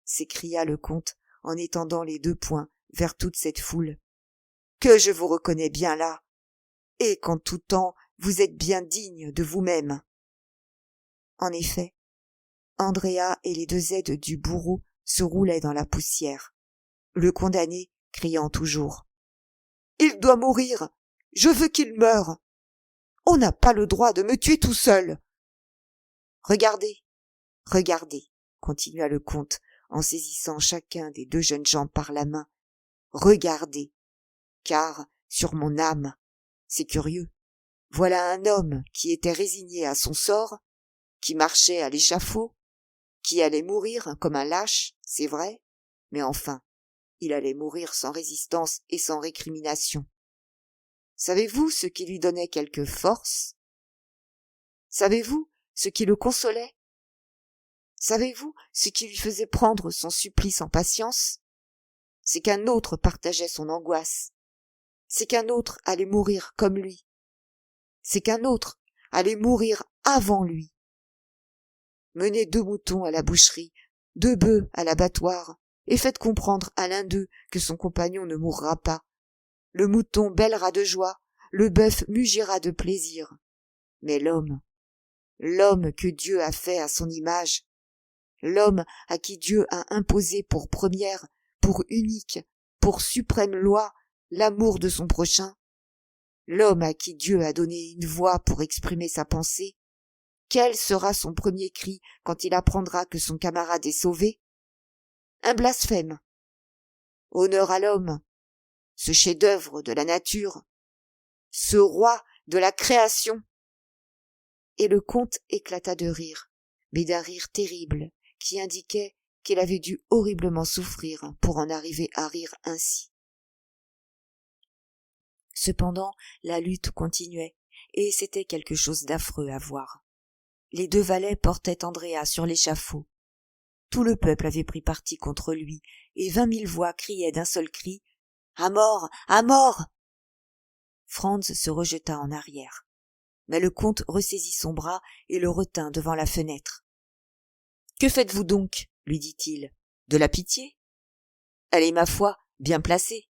s'écria le comte en étendant les 2 poings vers toute cette foule. Que je vous reconnais bien là, et qu'en tout temps vous êtes bien digne de vous-même. En effet, Andrea et les 2 aides du bourreau se roulaient dans la poussière, le condamné criant toujours. Il doit mourir, je veux qu'il meure. On n'a pas le droit de me tuer tout seul. Regardez, regardez, continua le comte en saisissant chacun des 2 jeunes gens par la main. Regardez, car, sur mon âme, c'est curieux, voilà un homme qui était résigné à son sort, qui marchait à l'échafaud, qui allait mourir comme un lâche, c'est vrai, mais enfin, il allait mourir sans résistance et sans récrimination. Savez-vous ce qui lui donnait quelque force? Savez-vous ce qui le consolait? Savez-vous ce qui lui faisait prendre son supplice en patience? C'est qu'un autre partageait son angoisse. C'est qu'un autre allait mourir comme lui. C'est qu'un autre allait mourir avant lui. Menez 2 moutons à la boucherie, 2 bœufs à l'abattoir, et faites comprendre à l'un d'eux que son compagnon ne mourra pas. Le mouton bêlera de joie, le bœuf mugira de plaisir. Mais l'homme que Dieu a fait à son image, l'homme à qui Dieu a imposé pour première, pour unique, pour suprême loi, l'amour de son prochain, l'homme à qui Dieu a donné une voix pour exprimer sa pensée, quel sera son premier cri quand il apprendra que son camarade est sauvé? Un blasphème. Honneur à l'homme, ce chef-d'œuvre de la nature, ce roi de la création. Et le comte éclata de rire, mais d'un rire terrible qui indiquait qu'il avait dû horriblement souffrir pour en arriver à rire ainsi. Cependant, la lutte continuait, et c'était quelque chose d'affreux à voir. Les 2 valets portaient Andrea sur l'échafaud. Tout le peuple avait pris parti contre lui, et 20 000 voix criaient d'un seul cri « À mort! À mort !» Franz se rejeta en arrière. Mais le comte ressaisit son bras et le retint devant la fenêtre. « Que faites-vous donc ?» lui dit-il. « De la pitié ? Elle est, ma foi, bien placée.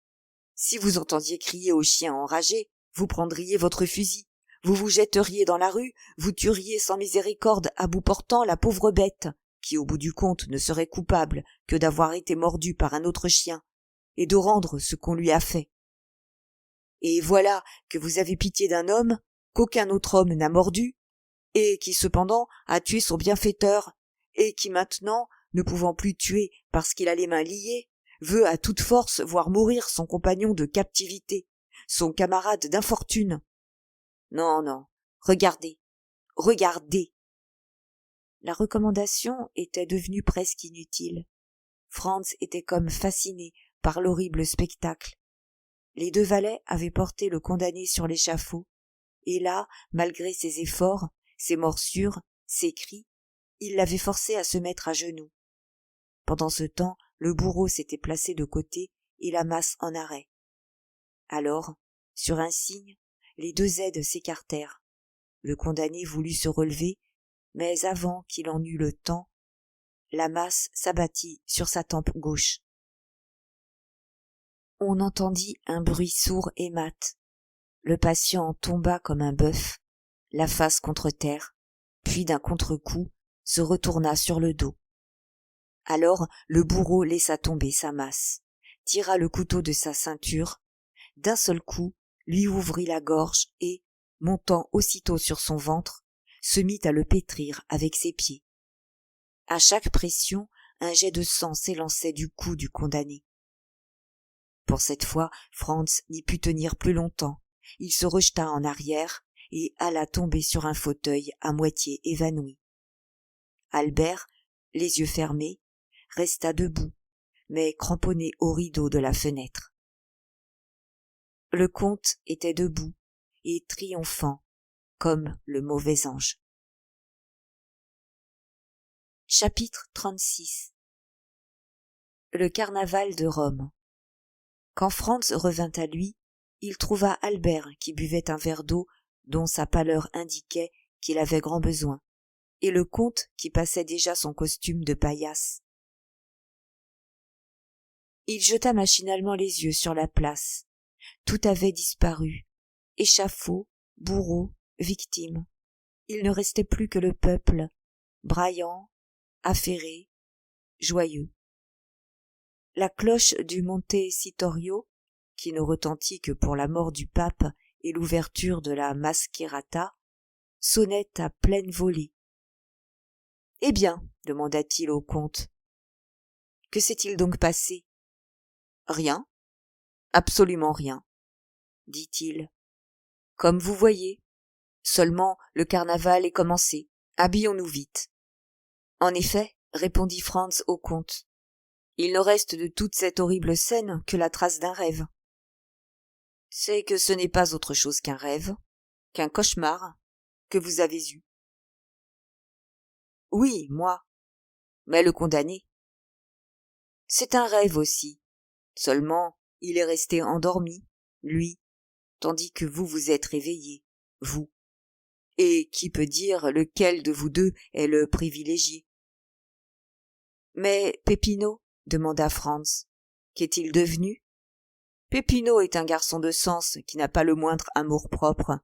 Si vous entendiez crier au chien enragé, vous prendriez votre fusil, vous vous jetteriez dans la rue, vous tueriez sans miséricorde à bout portant la pauvre bête, qui au bout du compte ne serait coupable que d'avoir été mordue par un autre chien, et de rendre ce qu'on lui a fait. Et voilà que vous avez pitié d'un homme qu'aucun autre homme n'a mordu, et qui cependant a tué son bienfaiteur, et qui maintenant, ne pouvant plus tuer parce qu'il a les mains liées, veut à toute force voir mourir son compagnon de captivité, son camarade d'infortune. Non, non, regardez, regardez. La recommandation était devenue presque inutile. Franz était comme fasciné par l'horrible spectacle. Les 2 valets avaient porté le condamné sur l'échafaud, et là, malgré ses efforts, ses morsures, ses cris, ils l'avaient forcé à se mettre à genoux. Pendant ce temps, le bourreau s'était placé de côté et la masse en arrêt. Alors, sur un signe, les 2 aides s'écartèrent. Le condamné voulut se relever, mais avant qu'il en eût le temps, la masse s'abattit sur sa tempe gauche. On entendit un bruit sourd et mat. Le patient tomba comme un bœuf, la face contre terre, puis d'un contre-coup se retourna sur le dos. Alors le bourreau laissa tomber sa masse, tira le couteau de sa ceinture, d'un seul coup lui ouvrit la gorge et, montant aussitôt sur son ventre, se mit à le pétrir avec ses pieds. À chaque pression, un jet de sang s'élançait du cou du condamné. Pour cette fois, Franz n'y put tenir plus longtemps. Il se rejeta en arrière et alla tomber sur un fauteuil à moitié évanoui. Albert, les yeux fermés, resta debout, mais cramponné au rideau de la fenêtre. Le comte était debout et triomphant, comme le mauvais ange. Chapitre 36. Le carnaval de Rome. Quand Franz revint à lui, il trouva Albert qui buvait un verre d'eau dont sa pâleur indiquait qu'il avait grand besoin, et le comte qui passait déjà son costume de paillasse. Il jeta machinalement les yeux sur la place. Tout avait disparu. Échafaud, bourreau, victime. Il ne restait plus que le peuple, braillant, affairé, joyeux. La cloche du Monte Sitorio, qui ne retentit que pour la mort du pape et l'ouverture de la Mascherata, sonnait à pleine volée. « Eh bien, demanda-t-il au comte, que s'est-il donc passé ? » « Rien, absolument rien, dit-il. Comme vous voyez, seulement le carnaval est commencé, habillons-nous vite. En effet, répondit Franz au comte, il ne reste de toute cette horrible scène que la trace d'un rêve. C'est que ce n'est pas autre chose qu'un rêve, qu'un cauchemar, que vous avez eu. Oui, moi, mais le condamné. C'est un rêve aussi, seulement il est resté endormi, lui, tandis que vous vous êtes réveillé, vous. Et qui peut dire lequel de vous 2 est le privilégié ? Mais Peppino, demanda Franz, qu'est-il devenu ? Peppino est un garçon de sens qui n'a pas le moindre amour-propre,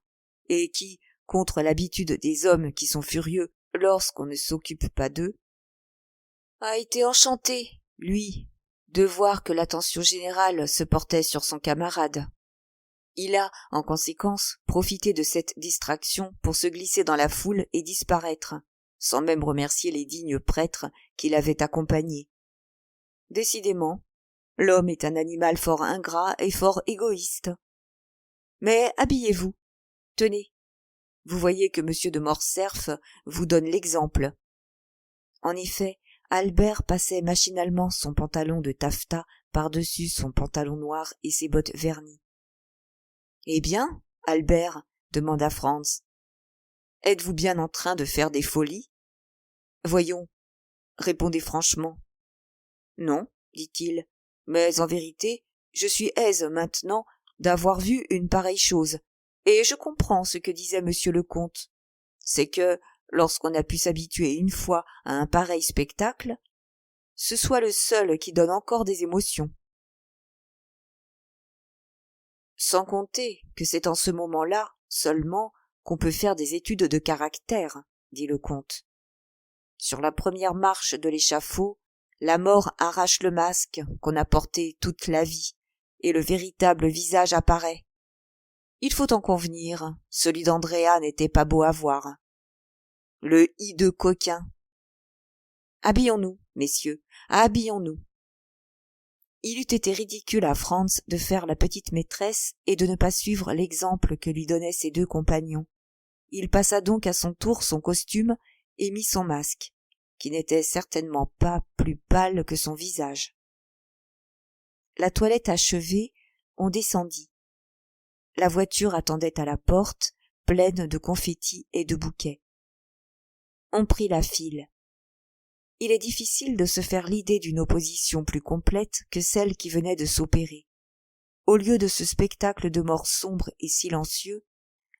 et qui, contre l'habitude des hommes qui sont furieux lorsqu'on ne s'occupe pas d'eux, a été enchanté, lui, de voir que l'attention générale se portait sur son camarade. Il a, en conséquence, profité de cette distraction pour se glisser dans la foule et disparaître, sans même remercier les dignes prêtres qui l'avaient accompagné. Décidément, l'homme est un animal fort ingrat et fort égoïste. Mais habillez-vous. Tenez, vous voyez que M. de Morcerf vous donne l'exemple. En effet, Albert passait machinalement son pantalon de taffetas par-dessus son pantalon noir et ses bottes vernies. Eh bien, Albert, demanda Franz. Êtes-vous bien en train de faire des folies? Voyons, répondez franchement. Non, dit-il, mais en vérité, je suis aise maintenant d'avoir vu une pareille chose, et je comprends ce que disait monsieur le comte. C'est que, lorsqu'on a pu s'habituer une fois à un pareil spectacle, ce soit le seul qui donne encore des émotions. Sans compter que c'est en ce moment-là seulement qu'on peut faire des études de caractère, dit le comte. Sur la première marche de l'échafaud, la mort arrache le masque qu'on a porté toute la vie, et le véritable visage apparaît. Il faut en convenir, celui d'Andrea n'était pas beau à voir. Le hideux coquin. Habillons-nous, messieurs, habillons-nous. Il eût été ridicule à Franz de faire la petite maîtresse et de ne pas suivre l'exemple que lui donnaient ses deux compagnons. Il passa donc à son tour son costume et mit son masque, qui n'était certainement pas plus pâle que son visage. La toilette achevée, on descendit. La voiture attendait à la porte, pleine de confettis et de bouquets. On prit la file. Il est difficile de se faire l'idée d'une opposition plus complète que celle qui venait de s'opérer. Au lieu de ce spectacle de mort sombre et silencieux,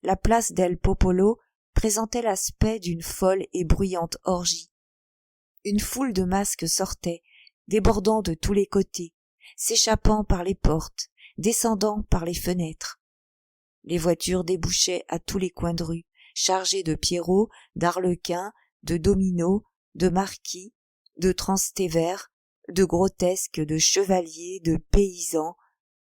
la place del Popolo présentait l'aspect d'une folle et bruyante orgie. Une foule de masques sortait, débordant de tous les côtés, s'échappant par les portes, descendant par les fenêtres. Les voitures débouchaient à tous les coins de rue, chargées de pierrots, d'arlequins, de dominos, de marquis, de transtévères, de grotesques, de chevaliers, de paysans,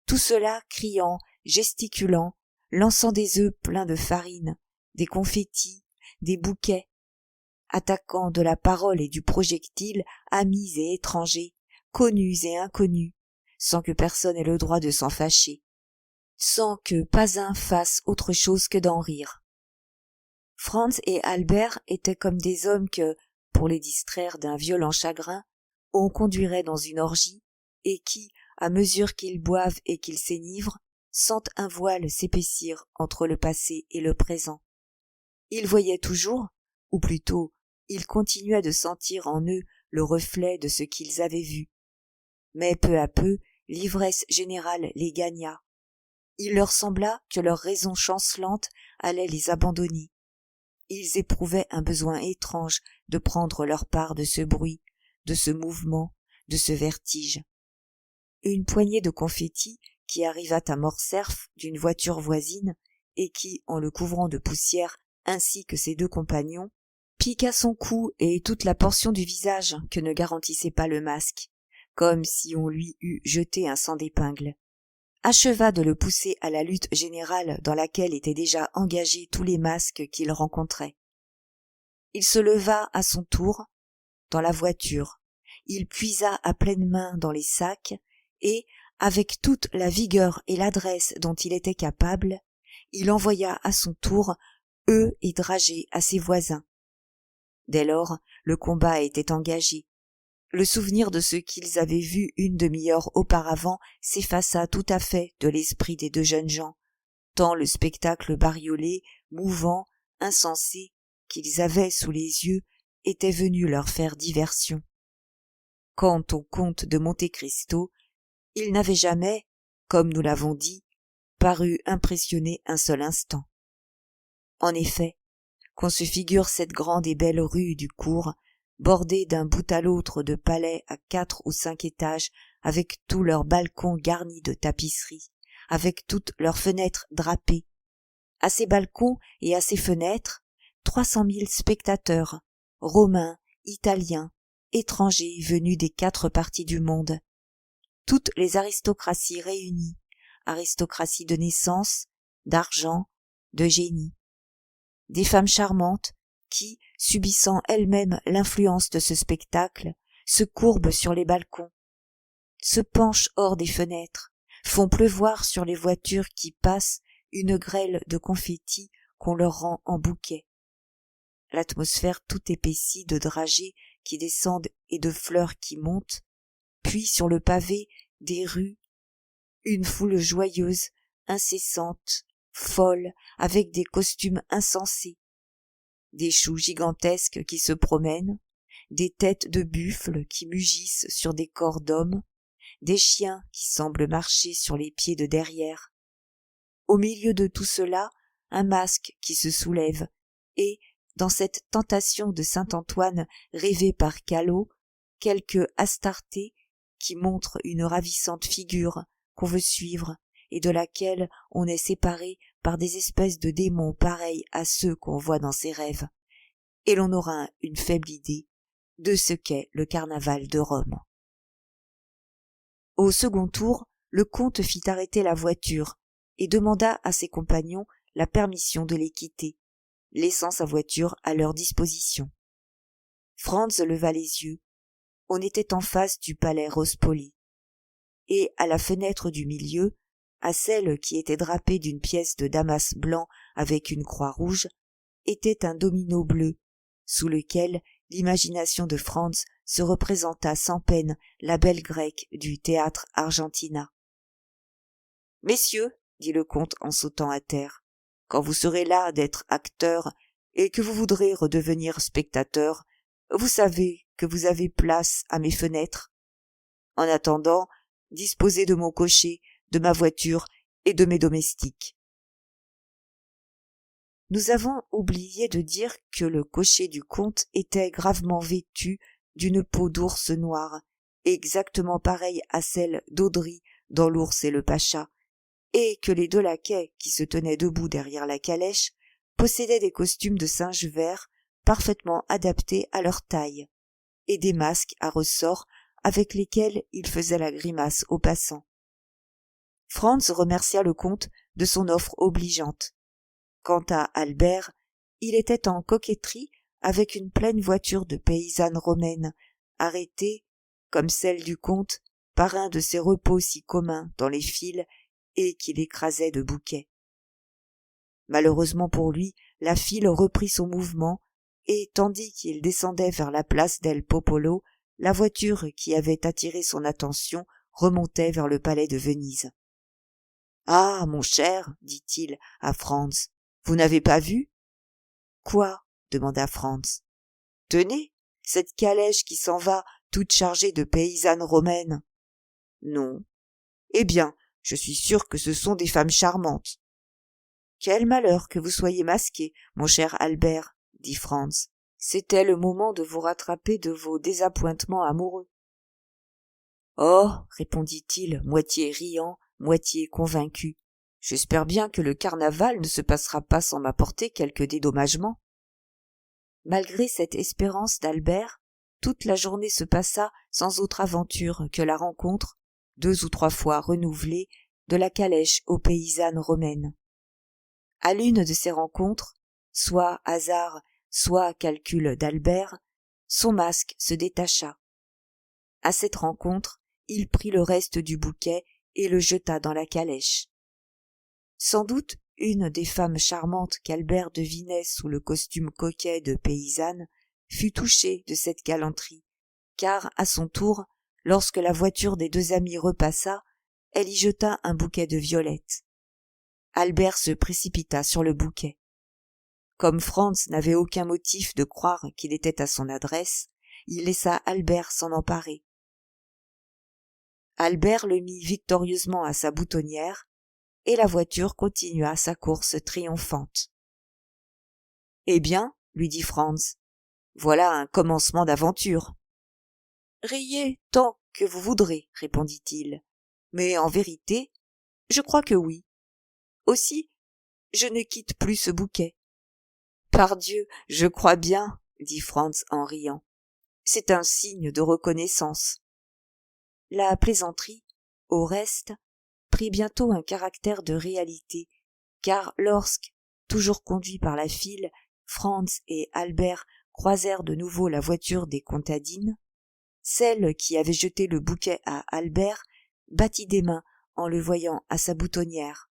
tout cela criant, gesticulant, lançant des œufs pleins de farine, des confettis, des bouquets, attaquant de la parole et du projectile amis et étrangers, connus et inconnus, sans que personne ait le droit de s'en fâcher, sans que pas un fasse autre chose que d'en rire. Franz et Albert étaient comme des hommes que, pour les distraire d'un violent chagrin, on conduirait dans une orgie, et qui, à mesure qu'ils boivent et qu'ils s'enivrent, sentent un voile s'épaissir entre le passé et le présent. Ils voyaient toujours, ou plutôt, ils continuaient de sentir en eux le reflet de ce qu'ils avaient vu. Mais peu à peu, l'ivresse générale les gagna. Il leur sembla que leur raison chancelante allait les abandonner. Ils éprouvaient un besoin étrange de prendre leur part de ce bruit, de ce mouvement, de ce vertige. Une poignée de confettis qui arriva à Morcerf d'une voiture voisine et qui, en le couvrant de poussière ainsi que ses deux compagnons, piqua son cou et toute la portion du visage que ne garantissait pas le masque, comme si on lui eût jeté un sang d'épingle, acheva de le pousser à la lutte générale dans laquelle étaient déjà engagés tous les masques qu'il rencontrait. Il se leva à son tour dans la voiture, il puisa à pleines mains dans les sacs et, avec toute la vigueur et l'adresse dont il était capable, il envoya à son tour œufs et dragées à ses voisins. Dès lors, le combat était engagé. Le souvenir de ce qu'ils avaient vu une demi-heure auparavant s'effaça tout à fait de l'esprit des deux jeunes gens, tant le spectacle bariolé, mouvant, insensé, qu'ils avaient sous les yeux, était venu leur faire diversion. Quant au comte de Monte-Cristo, il n'avait jamais, comme nous l'avons dit, paru impressionné un seul instant. En effet, qu'on se figure cette grande et belle rue du cours, bordée d'un bout à l'autre de palais à 4 ou 5 étages, avec tous leurs balcons garnis de tapisseries, avec toutes leurs fenêtres drapées. À ces balcons et à ces fenêtres, 300 000 spectateurs, romains, italiens, étrangers venus des 4 parties du monde. Toutes les aristocraties réunies, aristocratie de naissance, d'argent, de génie. Des femmes charmantes qui, subissant elles-mêmes l'influence de ce spectacle, se courbent sur les balcons, se penchent hors des fenêtres, font pleuvoir sur les voitures qui passent une grêle de confettis qu'on leur rend en bouquet. L'atmosphère tout épaissie de dragées qui descendent et de fleurs qui montent, puis sur le pavé des rues, une foule joyeuse, incessante, folles, avec des costumes insensés, des choux gigantesques qui se promènent, des têtes de buffles qui mugissent sur des corps d'hommes, des chiens qui semblent marcher sur les pieds de derrière. Au milieu de tout cela, un masque qui se soulève, et, dans cette tentation de Saint-Antoine rêvée par Callot, quelque Astarté qui montre une ravissante figure qu'on veut suivre et de laquelle on est séparé par des espèces de démons pareils à ceux qu'on voit dans ses rêves, et l'on aura une faible idée de ce qu'est le carnaval de Rome. Au second tour, le comte fit arrêter la voiture et demanda à ses compagnons la permission de les quitter, laissant sa voiture à leur disposition. Franz leva les yeux. On était en face du palais Rospoli, et à la fenêtre du milieu, à celle qui était drapée d'une pièce de damas blanc avec une croix rouge, était un domino bleu, sous lequel l'imagination de Franz se représenta sans peine la belle grecque du théâtre Argentina. « Messieurs, dit le comte en sautant à terre, quand vous serez las d'être acteurs et que vous voudrez redevenir spectateurs, vous savez que vous avez place à mes fenêtres. En attendant, disposez de mon cocher, de ma voiture et de mes domestiques. » Nous avons oublié de dire que le cocher du comte était gravement vêtu d'une peau d'ours noire, exactement pareille à celle d'Audry dans L'Ours et le Pacha, et que les deux laquais qui se tenaient debout derrière la calèche possédaient des costumes de singe vert parfaitement adaptés à leur taille, et des masques à ressort avec lesquels ils faisaient la grimace aux passants. Franz remercia le comte de son offre obligeante. Quant à Albert, il était en coquetterie avec une pleine voiture de paysanne romaine, arrêtée, comme celle du comte, par un de ces repos si communs dans les files et qui l'écrasait de bouquets. Malheureusement pour lui, la file reprit son mouvement, et tandis qu'il descendait vers la place del Popolo, la voiture qui avait attiré son attention remontait vers le palais de Venise. « Ah, mon cher, dit-il à Franz, vous n'avez pas vu ?»« Quoi ?» demanda Franz. « Tenez, cette calèche qui s'en va, toute chargée de paysannes romaines. »« Non. »« Eh bien, je suis sûr que ce sont des femmes charmantes. »« Quel malheur que vous soyez masqué, mon cher Albert, dit Franz. C'était le moment de vous rattraper de vos désappointements amoureux. Oh, répondit-il, moitié riant, moitié convaincu, j'espère bien que le carnaval ne se passera pas sans m'apporter quelque dédommagement. Malgré cette espérance d'Albert, toute la journée se passa sans autre aventure que la rencontre, 2 ou 3 fois renouvelée, de la calèche aux paysannes romaines. À l'une de ces rencontres, soit hasard, soit calcul d'Albert, son masque se détacha. À cette rencontre, il prit le reste du bouquet et le jeta dans la calèche. Sans doute une des femmes charmantes qu'Albert devinait sous le costume coquet de paysanne fut touchée de cette galanterie, car à son tour, lorsque la voiture des 2 amis repassa, elle y jeta un bouquet de violettes. Albert se précipita sur le bouquet. Comme Franz n'avait aucun motif de croire qu'il était à son adresse, il laissa Albert s'en emparer. Albert le mit victorieusement à sa boutonnière, et la voiture continua sa course triomphante. « Eh bien, lui dit Franz, voilà un commencement d'aventure. »« Riez tant que vous voudrez, répondit-il, mais en vérité, je crois que oui. Aussi, je ne quitte plus ce bouquet. »« Pardieu, je crois bien, dit Franz en riant. C'est un signe de reconnaissance. » La plaisanterie, au reste, prit bientôt un caractère de réalité, car lorsque, toujours conduits par la file, Franz et Albert croisèrent de nouveau la voiture des contadines, celle qui avait jeté le bouquet à Albert battit des mains en le voyant à sa boutonnière.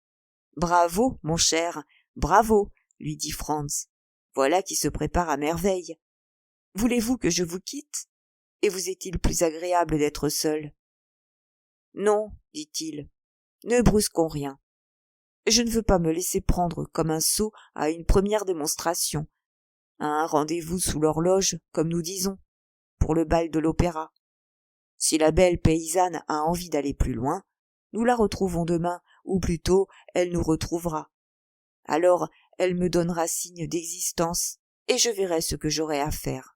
« Bravo, mon cher, bravo, lui dit Franz, voilà qui se prépare à merveille. Voulez-vous que je vous quitte ? Et vous est-il plus agréable d'être seul ? » « Non, dit-il, ne brusquons rien. Je ne veux pas me laisser prendre comme un sot à une première démonstration, à un rendez-vous sous l'horloge, comme nous disons, pour le bal de l'opéra. Si la belle paysanne a envie d'aller plus loin, nous la retrouvons demain, ou plutôt elle nous retrouvera. Alors elle me donnera signe d'existence, et je verrai ce que j'aurai à faire.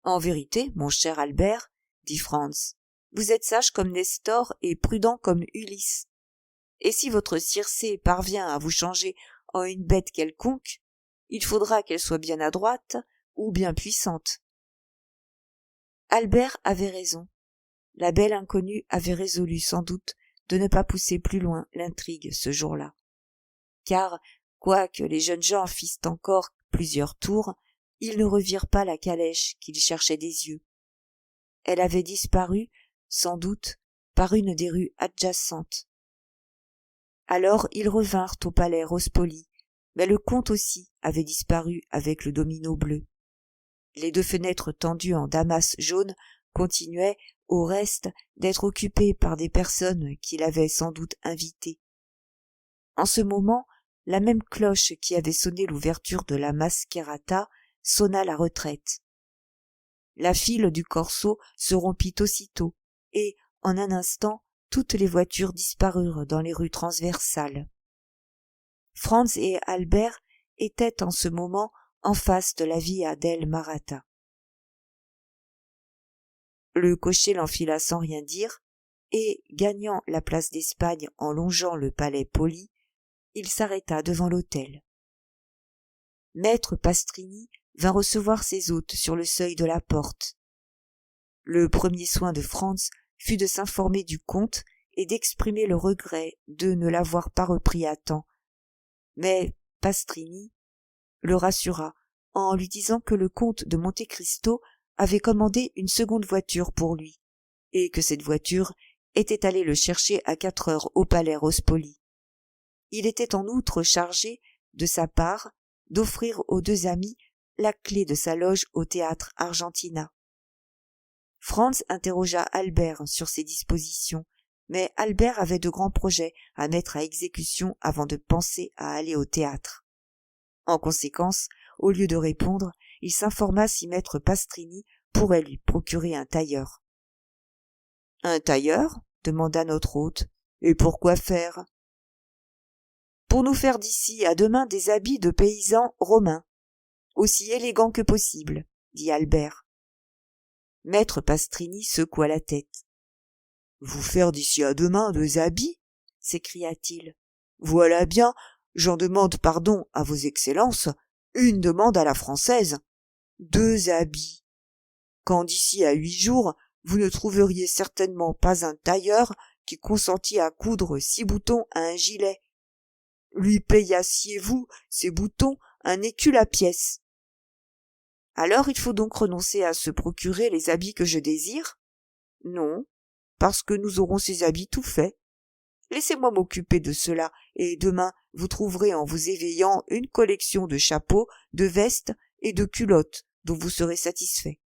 En vérité, mon cher Albert, dit Franz, vous êtes sage comme Nestor et prudent comme Ulysse. Et si votre Circé parvient à vous changer en une bête quelconque, il faudra qu'elle soit bien adroite ou bien puissante. Albert avait raison. La belle inconnue avait résolu sans doute de ne pas pousser plus loin l'intrigue ce jour-là. Car, quoique les jeunes gens fissent encore plusieurs tours, ils ne revirent pas la calèche qu'ils cherchaient des yeux. Elle avait disparu, sans doute, par une des rues adjacentes. Alors ils revinrent au palais Rospoli, mais le comte aussi avait disparu avec le domino bleu. Les 2 fenêtres tendues en damas jaune continuaient, au reste, d'être occupées par des personnes qui l'avaient sans doute invité. En ce moment, la même cloche qui avait sonné l'ouverture de la Mascherata sonna la retraite. La file du corso se rompit aussitôt, et, en un instant, toutes les voitures disparurent dans les rues transversales. Franz et Albert étaient en ce moment en face de la Via del Maratta. Le cocher l'enfila sans rien dire, et, gagnant la place d'Espagne en longeant le palais Poli, il s'arrêta devant l'hôtel. Maître Pastrini vint recevoir ses hôtes sur le seuil de la porte. Le premier soin de Franz fut de s'informer du comte et d'exprimer le regret de ne l'avoir pas repris à temps. Mais Pastrini le rassura en lui disant que le comte de Monte Cristo avait commandé une seconde voiture pour lui, et que cette voiture était allée le chercher à 4 heures au palais Rospoli. Il était en outre chargé, de sa part, d'offrir aux 2 amis la clé de sa loge au théâtre Argentina. Franz interrogea Albert sur ses dispositions, mais Albert avait de grands projets à mettre à exécution avant de penser à aller au théâtre. En conséquence, au lieu de répondre, il s'informa si maître Pastrini pourrait lui procurer un tailleur. « Un tailleur ?» demanda notre hôte. « Et pour quoi faire ?»« Pour nous faire d'ici à demain des habits de paysans romains, aussi élégants que possible, » dit Albert. Maître Pastrini secoua la tête. « Vous faire d'ici à demain 2 habits ?» s'écria-t-il. « Voilà bien, j'en demande pardon à vos excellences, une demande à la française. 2 habits. Quand d'ici à 8 jours, vous ne trouveriez certainement pas un tailleur qui consentît à coudre 6 boutons à un gilet. Lui payassiez-vous ces boutons un écu la pièce. Alors il faut donc renoncer à se procurer les habits que je désire? Non, parce que nous aurons ces habits tout faits. Laissez-moi m'occuper de cela, et demain vous trouverez en vous éveillant une collection de chapeaux, de vestes et de culottes dont vous serez satisfait.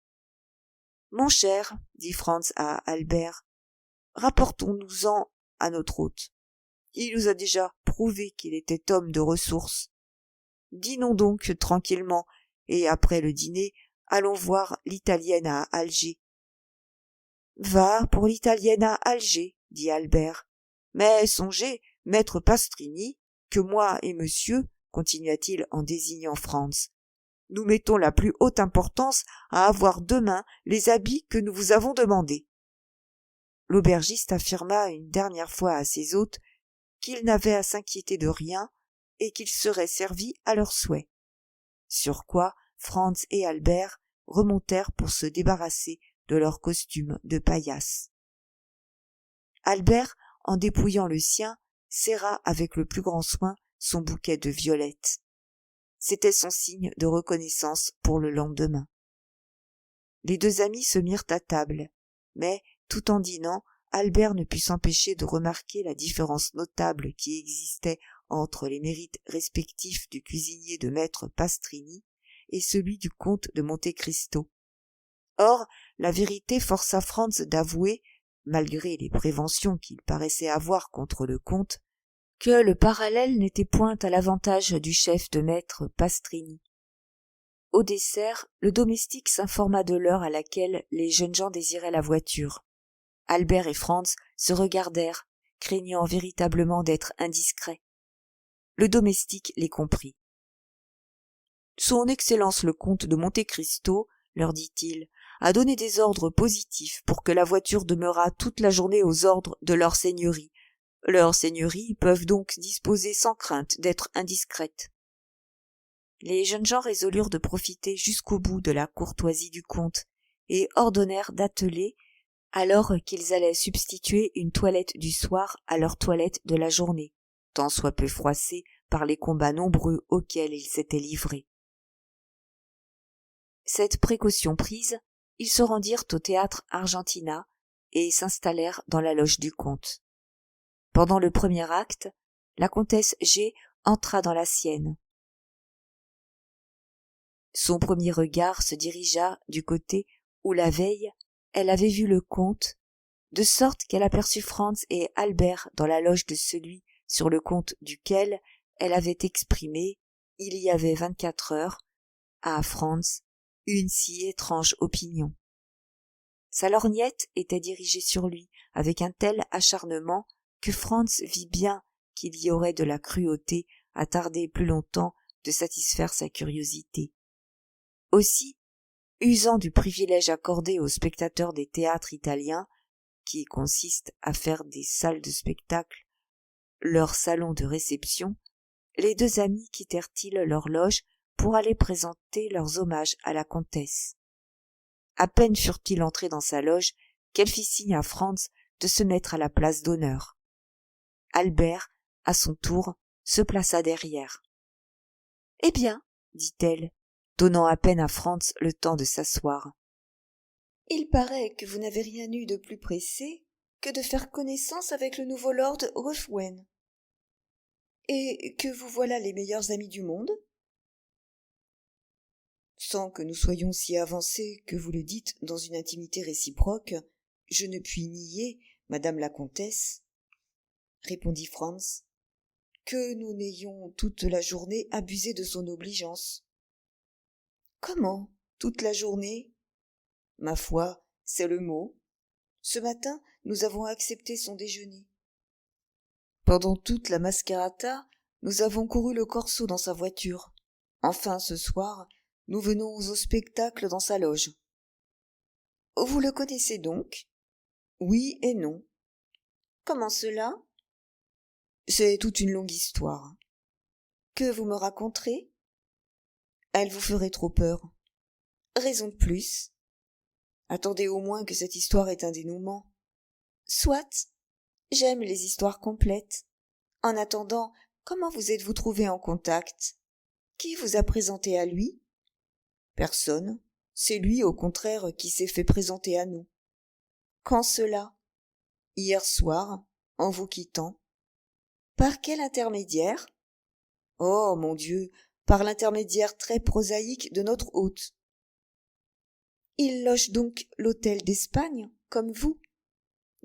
Mon cher, dit Franz à Albert, rapportons-nous-en à notre hôte. Il nous a déjà prouvé qu'il était homme de ressources. Dînons donc tranquillement, et après le dîner, allons voir l'italienne à Alger. Va pour l'italienne à Alger, dit Albert. Mais songez, maître Pastrini, que moi et monsieur, continua-t-il en désignant Franz, nous mettons la plus haute importance à avoir demain les habits que nous vous avons demandés. L'aubergiste affirma une dernière fois à ses hôtes qu'ils n'avaient à s'inquiéter de rien et qu'ils seraient servis à leurs souhaits. Sur quoi Franz et Albert remontèrent pour se débarrasser de leurs costumes de paillasse. Albert, en dépouillant le sien, serra avec le plus grand soin son bouquet de violettes. C'était son signe de reconnaissance pour le lendemain. Les 2 amis se mirent à table, mais, tout en dînant, Albert ne put s'empêcher de remarquer la différence notable qui existait entre les mérites respectifs du cuisinier de maître Pastrini et celui du comte de Monte Cristo. Or, la vérité força Franz d'avouer, malgré les préventions qu'il paraissait avoir contre le comte, que le parallèle n'était point à l'avantage du chef de maître Pastrini. Au dessert, le domestique s'informa de l'heure à laquelle les jeunes gens désiraient la voiture. Albert et Franz se regardèrent, craignant véritablement d'être indiscrets. Le domestique les comprit. « Son Excellence le comte de Monte-Cristo, leur dit-il, a donné des ordres positifs pour que la voiture demeurât toute la journée aux ordres de leur seigneurie. Leurs seigneuries peuvent donc disposer sans crainte d'être indiscrètes. » Les jeunes gens résolurent de profiter jusqu'au bout de la courtoisie du comte et ordonnèrent d'atteler alors qu'ils allaient substituer une toilette du soir à leur toilette de la journée, tant soit peu froissés par les combats nombreux auxquels ils s'étaient livrés. Cette précaution prise, ils se rendirent au théâtre Argentina et s'installèrent dans la loge du comte. Pendant le premier acte, la comtesse G entra dans la sienne. Son premier regard se dirigea du côté où la veille elle avait vu le comte, de sorte qu'elle aperçut Franz et Albert dans la loge de celui sur le compte duquel elle avait exprimé, il y avait 24 heures, à Franz, une si étrange opinion. Sa lorgnette était dirigée sur lui avec un tel acharnement que Franz vit bien qu'il y aurait de la cruauté à tarder plus longtemps de satisfaire sa curiosité. Aussi, usant du privilège accordé aux spectateurs des théâtres italiens, qui consiste à faire des salles de spectacle leur salon de réception, les deux amis quittèrent-ils leur loge pour aller présenter leurs hommages à la comtesse. À peine furent-ils entrés dans sa loge qu'elle fit signe à Franz de se mettre à la place d'honneur. Albert, à son tour, se plaça derrière. « Eh bien, dit-elle, donnant à peine à Franz le temps de s'asseoir. « Il paraît que vous n'avez rien eu de plus pressé que de faire connaissance avec le nouveau lord Ruthwen, et que vous voilà les meilleurs amis du monde. Sans que nous soyons si avancés que vous le dites dans une intimité réciproque, je ne puis nier, madame la comtesse, répondit Franz, que nous n'ayons toute la journée abusé de son obligeance. Comment, toute la journée? Ma foi, c'est le mot. Ce matin, nous avons accepté son déjeuner. Pendant toute la mascarata, nous avons couru le corso dans sa voiture. Enfin, ce soir, nous venons au spectacle dans sa loge. Vous le connaissez donc? Oui et non. Comment cela? C'est toute une longue histoire. Que vous me raconterez? Elle vous ferait trop peur. Raison de plus. Attendez au moins que cette histoire ait un dénouement. Soit. J'aime les histoires complètes. En attendant, comment vous êtes-vous trouvé en contact? Qui vous a présenté à lui? Personne. C'est lui, au contraire, qui s'est fait présenter à nous. Quand cela? Hier soir, en vous quittant. Par quel intermédiaire? Oh, mon Dieu, par l'intermédiaire très prosaïque de notre hôte. Il loge donc l'hôtel d'Espagne, comme vous?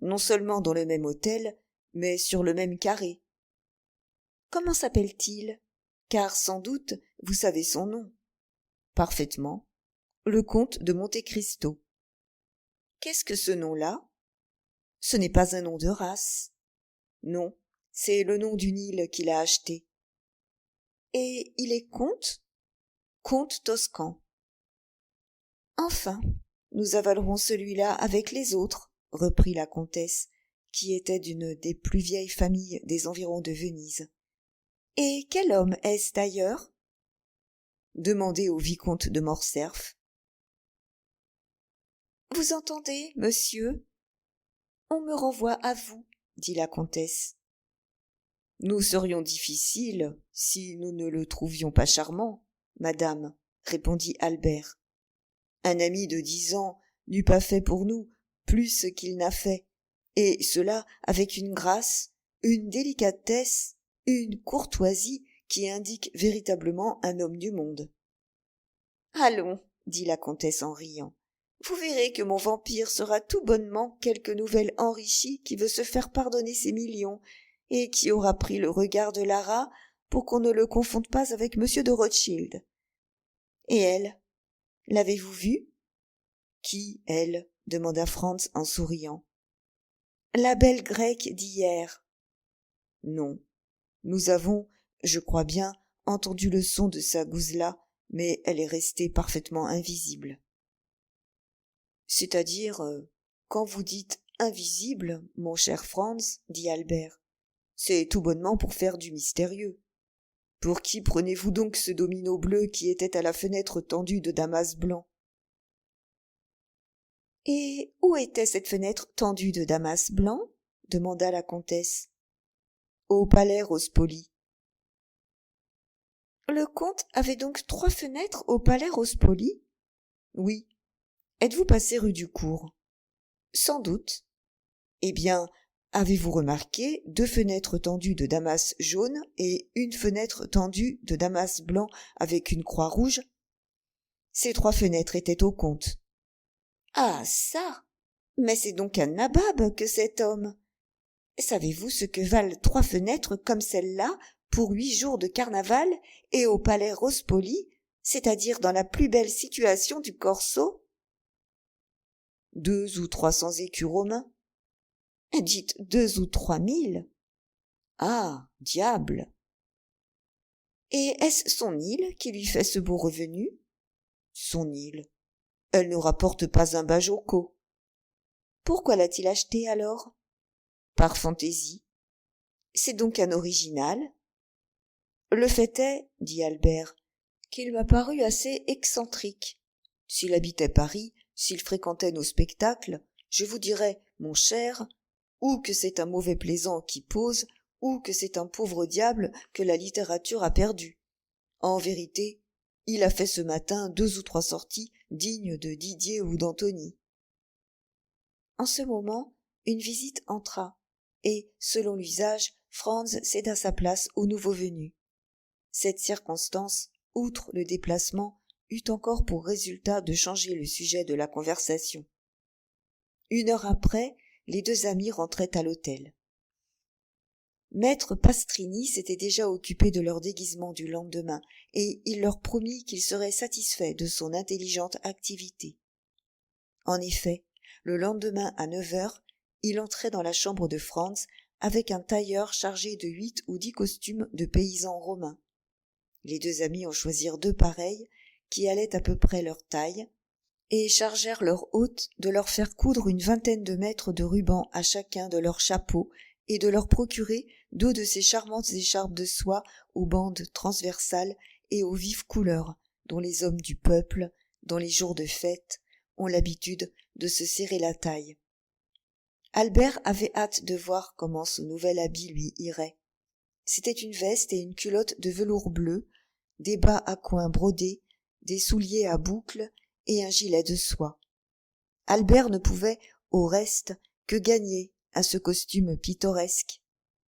Non seulement dans le même hôtel, mais sur le même carré. Comment s'appelle-t-il? Car sans doute vous savez son nom. Parfaitement. Le comte de Monte-Cristo. Qu'est-ce que ce nom-là? Ce n'est pas un nom de race. Non, c'est le nom d'une île qu'il a achetée. Et il est comte? Comte toscan. Enfin, nous avalerons celui-là avec les autres, reprit la comtesse, qui était d'une des plus vieilles familles des environs de Venise. Et quel homme est-ce d'ailleurs? Demandez au vicomte de Morcerf. Vous entendez, monsieur? On me renvoie à vous, dit la comtesse. Nous serions difficiles si nous ne le trouvions pas charmant, madame, répondit Albert. Un ami de 10 ans n'eût pas fait pour nous plus qu'il n'a fait, et cela avec une grâce, une délicatesse, une courtoisie qui indiquent véritablement un homme du monde. Allons, dit la comtesse en riant, vous verrez que mon vampire sera tout bonnement quelque nouvelle enrichie qui veut se faire pardonner ses millions, et qui aura pris le regard de Lara pour qu'on ne le confonde pas avec M. de Rothschild. Et elle, l'avez-vous vue? Qui, elle? Demanda Franz en souriant. La belle grecque d'hier. Non. Nous avons, je crois bien, entendu le son de sa gouzela, mais elle est restée parfaitement invisible. C'est-à-dire, quand vous dites invisible, mon cher Franz, dit Albert, c'est tout bonnement pour faire du mystérieux. Pour qui prenez-vous donc ce domino bleu qui était à la fenêtre tendue de damas blanc? Et où était cette fenêtre tendue de damas blanc? Demanda la comtesse. Au palais Rospoli. Le comte avait donc 3 fenêtres au palais Rospoli? Oui. Êtes-vous passé rue du Cours? Sans doute. Eh bien, avez-vous remarqué 2 fenêtres tendues de damas jaune et une fenêtre tendue de damas blanc avec une croix rouge? Ces 3 fenêtres étaient au comte. Ah ça! Mais c'est donc un nabab que cet homme! Savez-vous ce que valent 3 fenêtres comme celle-là pour 8 jours de carnaval et au palais Rospoli, c'est-à-dire dans la plus belle situation du Corso? 2 ou 300 écus romains. Dites 2 ou 3 000. Ah, diable! Et est-ce son île qui lui fait ce beau revenu? Son île. Elle ne rapporte pas un bajocco. Pourquoi l'a-t-il acheté alors? Par fantaisie. C'est donc un original? Le fait est, dit Albert, qu'il m'a paru assez excentrique. S'il habitait Paris, s'il fréquentait nos spectacles, je vous dirais, mon cher, ou que c'est un mauvais plaisant qui pose, ou que c'est un pauvre diable que la littérature a perdu. En vérité, il a fait ce matin 2 ou 3 sorties dignes de Didier ou d'Antony. En ce moment, une visite entra, et, selon l'usage, Franz céda sa place au nouveau venu. Cette circonstance, outre le déplacement, eut encore pour résultat de changer le sujet de la conversation. 1 heure après, les 2 amis rentraient à l'hôtel. Maître Pastrini s'était déjà occupé de leur déguisement du lendemain, et il leur promit qu'il serait satisfait de son intelligente activité. En effet, le lendemain à 9 heures, il entrait dans la chambre de Franz avec un tailleur chargé de 8 ou 10 costumes de paysans romains. Les 2 amis en choisirent 2 pareils, qui allaient à peu près leur taille, et chargèrent leur hôte de leur faire coudre une 20aine de mètres de ruban à chacun de leurs chapeaux et de leur procurer 2 de ces charmantes écharpes de soie aux bandes transversales et aux vives couleurs dont les hommes du peuple, dans les jours de fête, ont l'habitude de se serrer la taille. Albert avait hâte de voir comment ce nouvel habit lui irait. C'était une veste et une culotte de velours bleu, des bas à coins brodés, des souliers à boucles et un gilet de soie. Albert ne pouvait, au reste, que gagner à ce costume pittoresque,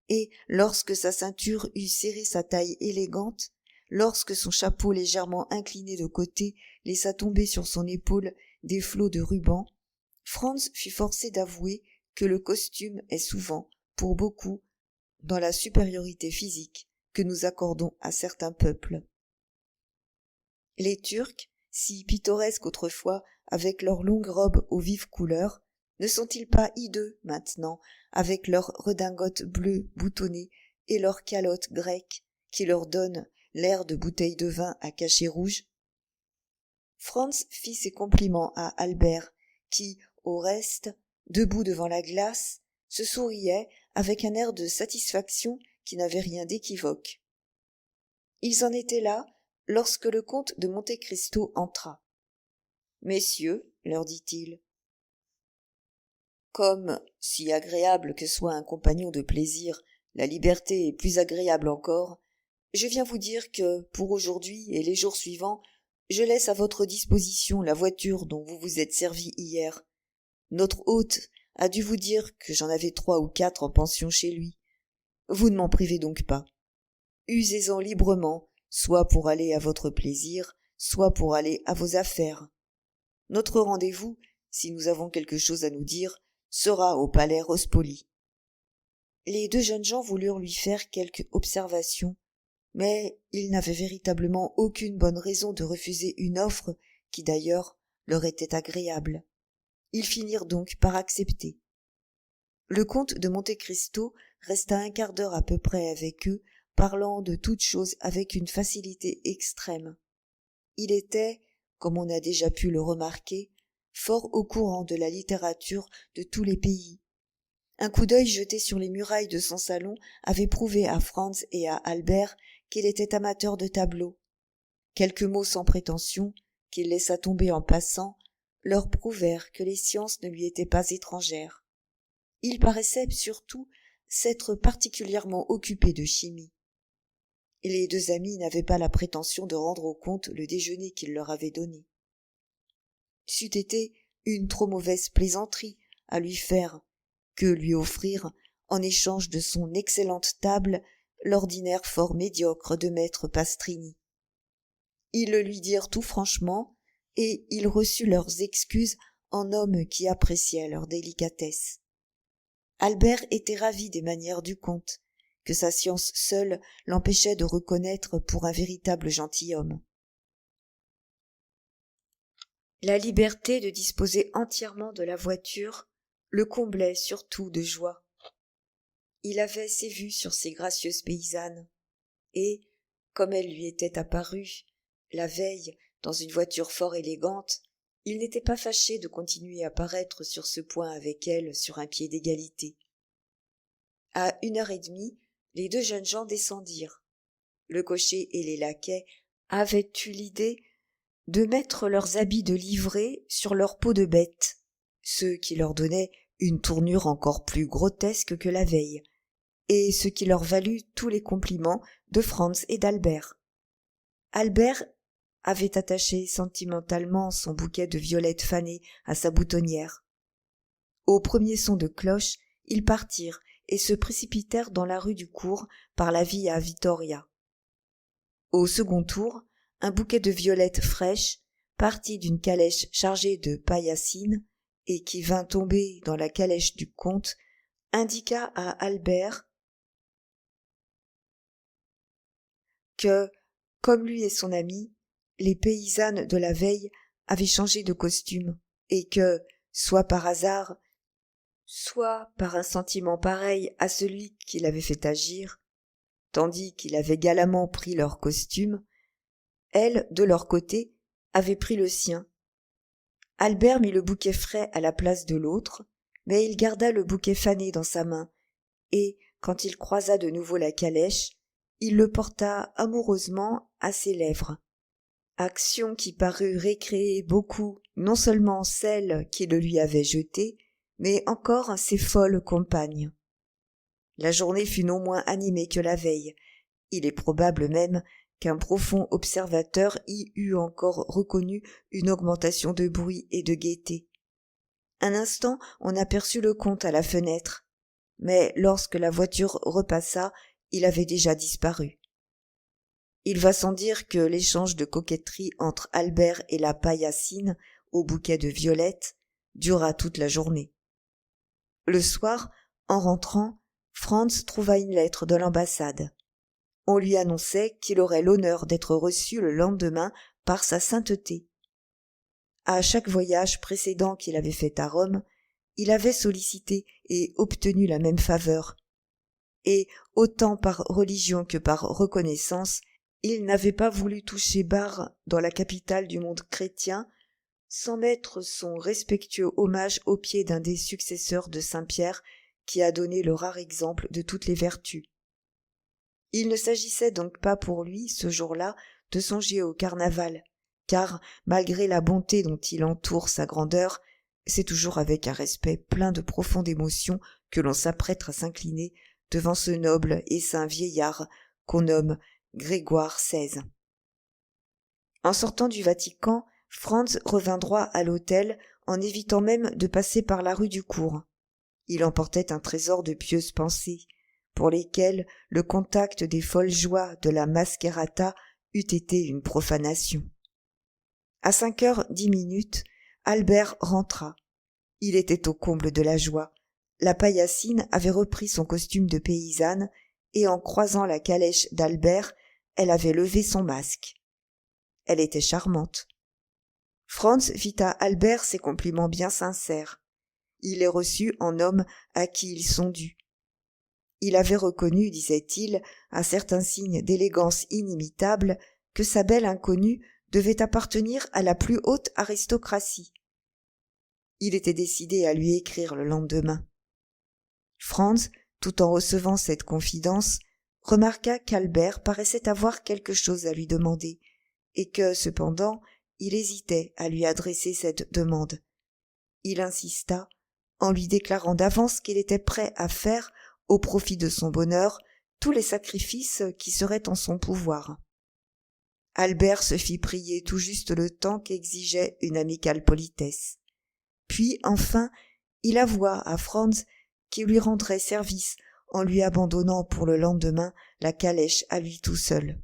et lorsque sa ceinture eut serré sa taille élégante, lorsque son chapeau légèrement incliné de côté laissa tomber sur son épaule des flots de ruban, Franz fut forcé d'avouer que le costume est souvent, pour beaucoup, dans la supériorité physique que nous accordons à certains peuples. Les Turcs, si pittoresques autrefois avec leurs longues robes aux vives couleurs, ne sont-ils pas hideux maintenant avec leurs redingotes bleues boutonnées et leurs calottes grecques qui leur donnent l'air de bouteilles de vin à cachet rouge? Franz fit ses compliments à Albert qui, au reste, debout devant la glace, se souriait avec un air de satisfaction qui n'avait rien d'équivoque. Ils en étaient là lorsque le comte de Monte Cristo entra. « Messieurs, leur dit-il, comme, si agréable que soit un compagnon de plaisir, la liberté est plus agréable encore, je viens vous dire que, pour aujourd'hui et les jours suivants, je laisse à votre disposition la voiture dont vous vous êtes servi hier. Notre hôte a dû vous dire que j'en avais 3 ou 4 en pension chez lui. Vous ne m'en privez donc pas. Usez-en librement, soit pour aller à votre plaisir, soit pour aller à vos affaires. Notre rendez-vous, si nous avons quelque chose à nous dire, sera au palais Rospoli. Les deux jeunes gens voulurent lui faire quelques observations, mais ils n'avaient véritablement aucune bonne raison de refuser une offre qui d'ailleurs leur était agréable. Ils finirent donc par accepter. Le comte de Monte-Cristo resta un quart d'heure à peu près avec eux, parlant de toutes choses avec une facilité extrême. Il était, comme on a déjà pu le remarquer, fort au courant de la littérature de tous les pays. Un coup d'œil jeté sur les murailles de son salon avait prouvé à Franz et à Albert qu'il était amateur de tableaux. Quelques mots sans prétention, qu'il laissa tomber en passant, leur prouvèrent que les sciences ne lui étaient pas étrangères. Il paraissait surtout s'être particulièrement occupé de chimie. Les deux amis n'avaient pas la prétention de rendre au comte le déjeuner qu'il leur avait donné. C'eût été une trop mauvaise plaisanterie à lui faire que lui offrir, en échange de son excellente table, l'ordinaire fort médiocre de maître Pastrini. Ils le lui dirent tout franchement, et il reçut leurs excuses en homme qui appréciait leur délicatesse. Albert était ravi des manières du comte, que sa science seule l'empêchait de reconnaître pour un véritable gentilhomme. La liberté de disposer entièrement de la voiture le comblait surtout de joie. Il avait ses vues sur ces gracieuses paysannes, et, comme elles lui étaient apparues, la veille, dans une voiture fort élégante, il n'était pas fâché de continuer à paraître sur ce point avec elles sur un pied d'égalité. À 1h30, les deux jeunes gens descendirent. Le cocher et les laquais avaient eu l'idée de mettre leurs habits de livrée sur leur peau de bête, ce qui leur donnait une tournure encore plus grotesque que la veille, et ce qui leur valut tous les compliments de Franz et d'Albert. Albert avait attaché sentimentalement son bouquet de violettes fanées à sa boutonnière. Au premier son de cloche, ils partirent et se précipitèrent dans la rue du cours par la Via Vittoria. Au second tour, un bouquet de violettes fraîches, parti d'une calèche chargée de paillassines et qui vint tomber dans la calèche du comte, indiqua à Albert que, comme lui et son ami, les paysannes de la veille avaient changé de costume et que, soit par hasard, soit par un sentiment pareil à celui qui l'avait fait agir, tandis qu'il avait galamment pris leur costume, elles, de leur côté, avaient pris le sien. Albert mit le bouquet frais à la place de l'autre, mais il garda le bouquet fané dans sa main, et, quand il croisa de nouveau la calèche, il le porta amoureusement à ses lèvres. Action qui parut récréer beaucoup non seulement celle qui le lui avait jeté, mais encore ses folles compagnes. La journée fut non moins animée que la veille. Il est probable même qu'un profond observateur y eût encore reconnu une augmentation de bruit et de gaieté. Un instant on aperçut le comte à la fenêtre, mais lorsque la voiture repassa, il avait déjà disparu. Il va sans dire que l'échange de coquetterie entre Albert et la paillassine au bouquet de violettes dura toute la journée. Le soir, en rentrant, Franz trouva une lettre de l'ambassade. On lui annonçait qu'il aurait l'honneur d'être reçu le lendemain par sa sainteté. À chaque voyage précédent qu'il avait fait à Rome, il avait sollicité et obtenu la même faveur. Et, autant par religion que par reconnaissance, il n'avait pas voulu toucher barre dans la capitale du monde chrétien sans mettre son respectueux hommage aux pieds d'un des successeurs de Saint-Pierre qui a donné le rare exemple de toutes les vertus. Il ne s'agissait donc pas pour lui, ce jour-là, de songer au carnaval, car, malgré la bonté dont il entoure sa grandeur, c'est toujours avec un respect plein de profonde émotion que l'on s'apprête à s'incliner devant ce noble et saint vieillard qu'on nomme Grégoire XVI. En sortant du Vatican, Franz revint droit à l'hôtel en évitant même de passer par la rue du cours. Il emportait un trésor de pieuses pensées, pour lesquelles le contact des folles joies de la mascherata eût été une profanation. À 5h10, Albert rentra. Il était au comble de la joie. la paillassine avait repris son costume de paysanne, et en croisant la calèche d'Albert, elle avait levé son masque. Elle était charmante. Franz fit à Albert ses compliments bien sincères. Il les reçut en homme à qui ils sont dus. Il avait reconnu, disait-il, à certains signes d'élégance inimitable, que sa belle inconnue devait appartenir à la plus haute aristocratie. Il était décidé à lui écrire le lendemain. Franz, tout en recevant cette confidence, remarqua qu'Albert paraissait avoir quelque chose à lui demander, et que, cependant, il hésitait à lui adresser cette demande. Il insista, en lui déclarant d'avance qu'il était prêt à faire, au profit de son bonheur, tous les sacrifices qui seraient en son pouvoir. Albert se fit prier tout juste le temps qu'exigeait une amicale politesse. Puis, enfin, il avoua à Franz qu'il lui rendrait service en lui abandonnant pour le lendemain la calèche à lui tout seul.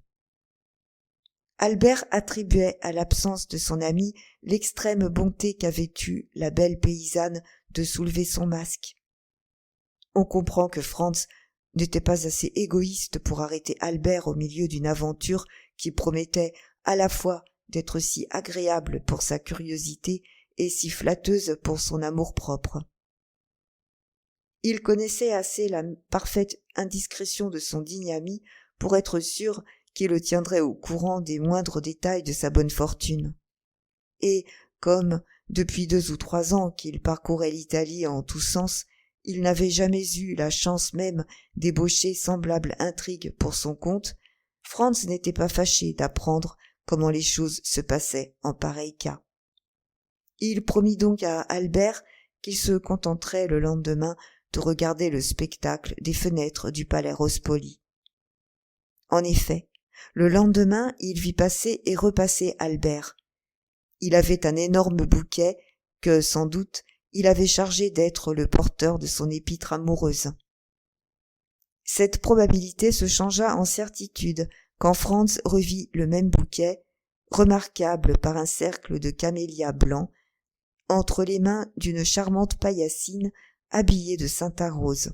Albert attribuait à l'absence de son ami l'extrême bonté qu'avait eue la belle paysanne de soulever son masque. On comprend que Franz n'était pas assez égoïste pour arrêter Albert au milieu d'une aventure qui promettait à la fois d'être si agréable pour sa curiosité et si flatteuse pour son amour-propre. Il connaissait assez la parfaite indiscrétion de son digne ami pour être sûr qu'il le tiendrait au courant des moindres détails de sa bonne fortune. Et, comme, depuis 2 ou 3 ans qu'il parcourait l'Italie en tous sens, il n'avait jamais eu la chance même d'ébaucher semblable intrigue pour son compte, Franz n'était pas fâché d'apprendre comment les choses se passaient en pareil cas. Il promit donc à Albert qu'il se contenterait le lendemain de regarder le spectacle des fenêtres du palais Rospoli. En effet, le lendemain, il vit passer et repasser Albert. Il avait un énorme bouquet que, sans doute, il avait chargé d'être le porteur de son épître amoureuse. Cette probabilité se changea en certitude quand Franz revit le même bouquet, remarquable par un cercle de camélias blancs, entre les mains d'une charmante paillassine habillée de satin rose.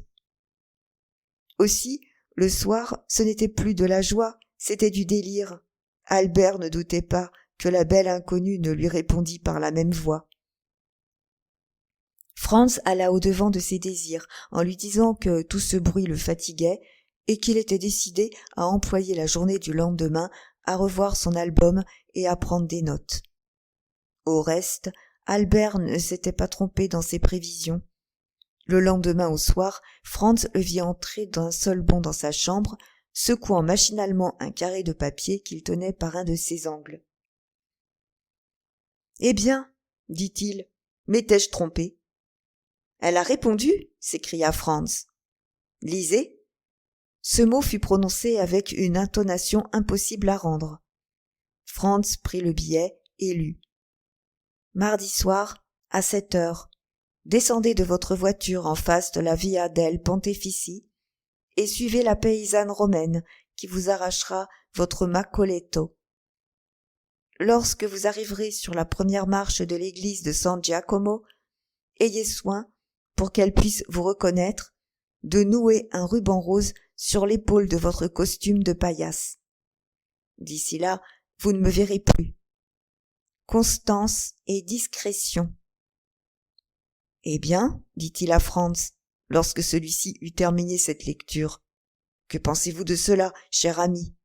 Aussi, le soir, ce n'était plus de la joie, c'était du délire. Albert ne doutait pas que la belle inconnue ne lui répondît par la même voix. Franz alla au-devant de ses désirs, en lui disant que tout ce bruit le fatiguait et qu'il était décidé à employer la journée du lendemain à revoir son album et à prendre des notes. Au reste, Albert ne s'était pas trompé dans ses prévisions. Le lendemain au soir, Franz le vit entrer d'un seul bond dans sa chambre, secouant machinalement un carré de papier qu'il tenait par un de ses angles. « Eh bien, dit-il, m'étais-je trompé ?»« Elle a répondu » s'écria Franz. « Lisez » Ce mot fut prononcé avec une intonation impossible à rendre. Franz prit le billet et lut. « Mardi soir, à 7 heures. Descendez de votre voiture en face de la Via del Pontefici et suivez la paysanne romaine qui vous arrachera votre Maccoletto. Lorsque vous arriverez sur la première marche de l'église de San Giacomo, ayez soin, pour qu'elle puisse vous reconnaître, de nouer un ruban rose sur l'épaule de votre costume de paillasse. D'ici là, vous ne me verrez plus. Constance et discrétion. Eh bien, dit-il à Franz, lorsque celui-ci eut terminé cette lecture, que pensez-vous de cela, cher ami ?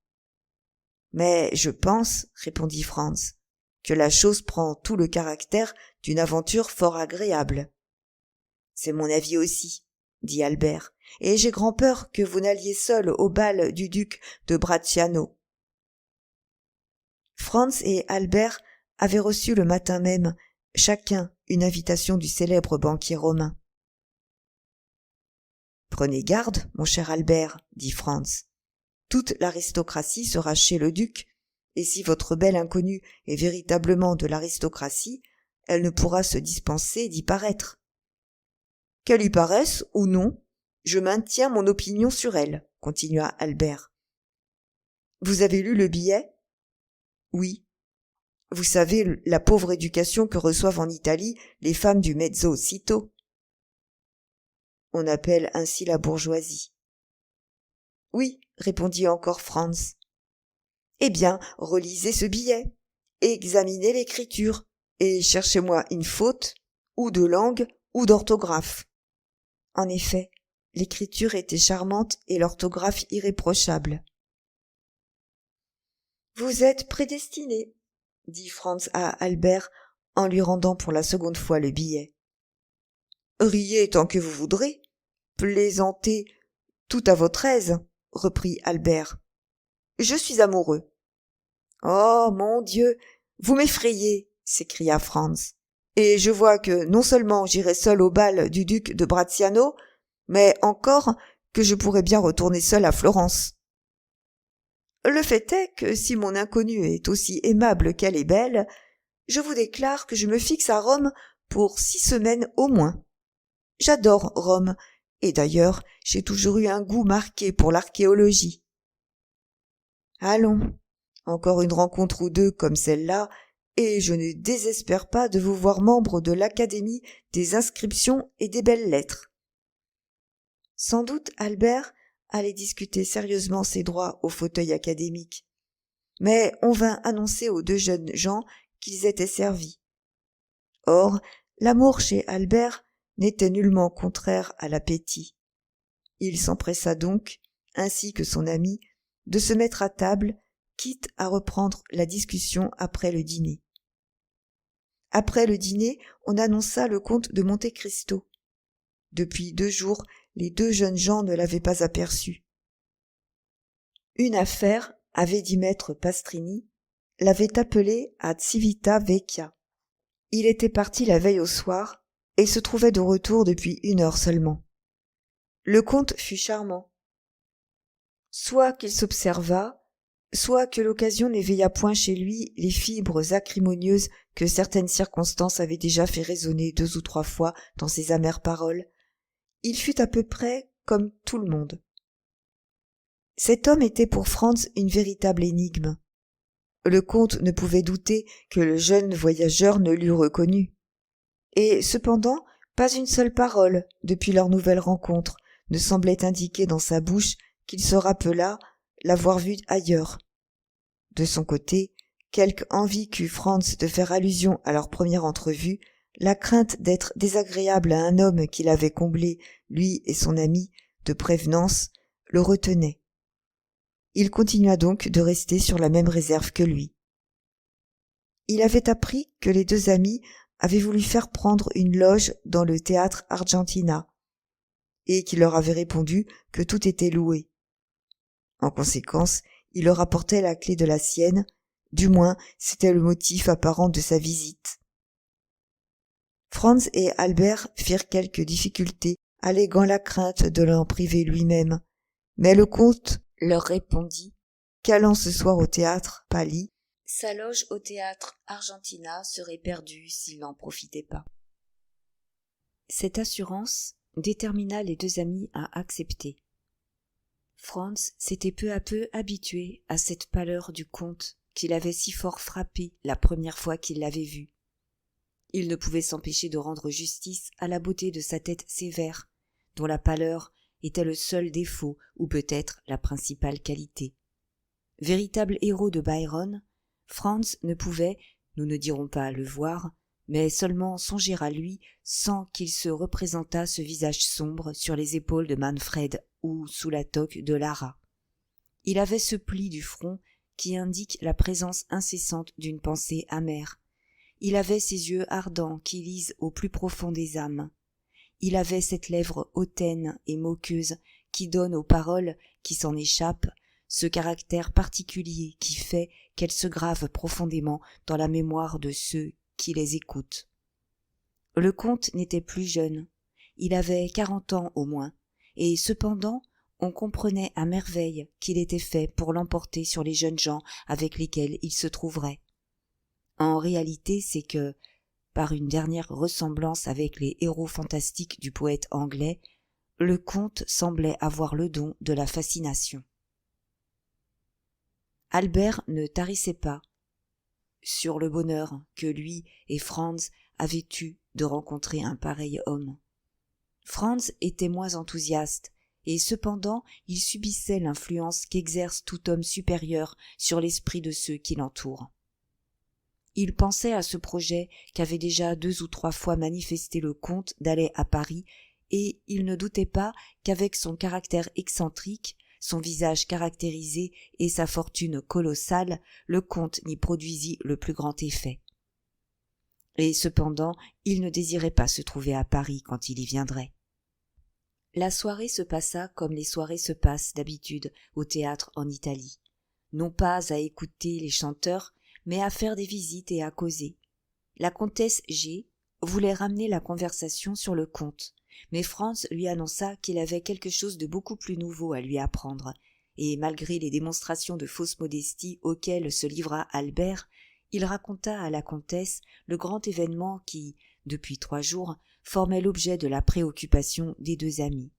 Mais je pense, répondit Franz, que la chose prend tout le caractère d'une aventure fort agréable. C'est mon avis aussi, dit Albert, et j'ai grand-peur que vous n'alliez seul au bal du duc de Bracciano. Franz et Albert avaient reçu le matin même, chacun une invitation du célèbre banquier romain. « Prenez garde, mon cher Albert, dit Franz. Toute l'aristocratie sera chez le duc, et si votre belle inconnue est véritablement de l'aristocratie, elle ne pourra se dispenser d'y paraître. Qu'elle y paraisse ou non, je maintiens mon opinion sur elle, continua Albert. Vous avez lu le billet ? Oui. Vous savez la pauvre éducation que reçoivent en Italie les femmes du mezzo cito. On appelle ainsi la bourgeoisie. Oui, répondit encore Franz. Eh bien, relisez ce billet, examinez l'écriture, et cherchez-moi une faute, ou de langue, ou d'orthographe. En effet, l'écriture était charmante et l'orthographe irréprochable. Vous êtes prédestiné, dit Franz à Albert en lui rendant pour la seconde fois le billet. Riez tant que vous voudrez, plaisantez tout à votre aise, reprit Albert. Je suis amoureux. Oh, mon Dieu, vous m'effrayez, s'écria Franz. Et je vois que non seulement j'irai seul au bal du duc de Bracciano, mais encore que je pourrais bien retourner seul à Florence. Le fait est que si mon inconnue est aussi aimable qu'elle est belle, je vous déclare que je me fixe à Rome pour 6 semaines au moins. J'adore Rome, et d'ailleurs j'ai toujours eu un goût marqué pour l'archéologie. Allons, encore une rencontre ou deux comme celle-là, et je ne désespère pas de vous voir membre de l'Académie des inscriptions et des belles-lettres. Sans doute Albert allait discuter sérieusement ses droits au fauteuil académique. Mais on vint annoncer aux 2 jeunes gens qu'ils étaient servis. Or, l'amour chez Albert n'était nullement contraire à l'appétit. Il s'empressa donc, ainsi que son ami, de se mettre à table, quitte à reprendre la discussion après le dîner. Après le dîner, on annonça le comte de Monte Cristo. Depuis 2 jours, les 2 jeunes gens ne l'avaient pas aperçu. Une affaire, avait dit maître Pastrini, l'avait appelé à Civita Vecchia. Il était parti la veille au soir et se trouvait de retour depuis 1 heure seulement. Le comte fut charmant. Soit qu'il s'observât, soit que l'occasion n'éveillât point chez lui les fibres acrimonieuses que certaines circonstances avaient déjà fait résonner 2 ou 3 fois dans ses amères paroles, il fut à peu près comme tout le monde. Cet homme était pour Franz une véritable énigme. Le comte ne pouvait douter que le jeune voyageur ne l'eût reconnu. Et cependant, pas une seule parole, depuis leur nouvelle rencontre, ne semblait indiquer dans sa bouche qu'il se rappelât l'avoir vu ailleurs. De son côté, quelque envie qu'eût Franz de faire allusion à leur première entrevue, la crainte d'être désagréable à un homme qu'il avait comblé, lui et son ami, de prévenance, le retenait. Il continua donc de rester sur la même réserve que lui. Il avait appris que les 2 amis avaient voulu faire prendre une loge dans le théâtre Argentina, et qu'il leur avait répondu que tout était loué. En conséquence, il leur apportait la clé de la sienne, du moins c'était le motif apparent de sa visite. Franz et Albert firent quelques difficultés, alléguant la crainte de l'en priver lui-même, mais le comte leur répondit qu'allant ce soir au théâtre Palli, sa loge au théâtre Argentina serait perdue s'il n'en profitait pas. Cette assurance détermina les 2 amis à accepter. Franz s'était peu à peu habitué à cette pâleur du comte qui l'avait si fort frappé la première fois qu'il l'avait vu. Il ne pouvait s'empêcher de rendre justice à la beauté de sa tête sévère, dont la pâleur était le seul défaut ou peut-être la principale qualité. Véritable héros de Byron, Franz ne pouvait, nous ne dirons pas le voir, mais seulement songer à lui sans qu'il se représentât ce visage sombre sur les épaules de Manfred ou sous la toque de Lara. Il avait ce pli du front qui indique la présence incessante d'une pensée amère. Il avait ces yeux ardents qui lisent au plus profond des âmes. Il avait cette lèvre hautaine et moqueuse qui donne aux paroles qui s'en échappent ce caractère particulier qui fait qu'elles se gravent profondément dans la mémoire de ceux qui les écoutent. Le comte n'était plus jeune, il avait 40 ans au moins, et cependant on comprenait à merveille qu'il était fait pour l'emporter sur les jeunes gens avec lesquels il se trouverait. En réalité, c'est que, par une dernière ressemblance avec les héros fantastiques du poète anglais, le comte semblait avoir le don de la fascination. Albert ne tarissait pas sur le bonheur que lui et Franz avaient eu de rencontrer un pareil homme. Franz était moins enthousiaste, et cependant il subissait l'influence qu'exerce tout homme supérieur sur l'esprit de ceux qui l'entourent. Il pensait à ce projet qu'avait déjà 2 ou 3 fois manifesté le comte d'aller à Paris, et il ne doutait pas qu'avec son caractère excentrique, son visage caractérisé et sa fortune colossale, le comte n'y produisit le plus grand effet. Et cependant, il ne désirait pas se trouver à Paris quand il y viendrait. La soirée se passa comme les soirées se passent d'habitude au théâtre en Italie, non pas à écouter les chanteurs, mais à faire des visites et à causer. La comtesse G voulait ramener la conversation sur le comte, mais Franz lui annonça qu'il avait quelque chose de beaucoup plus nouveau à lui apprendre, et malgré les démonstrations de fausse modestie auxquelles se livra Albert, il raconta à la comtesse le grand événement qui, depuis 3 jours, formait l'objet de la préoccupation des 2 amis.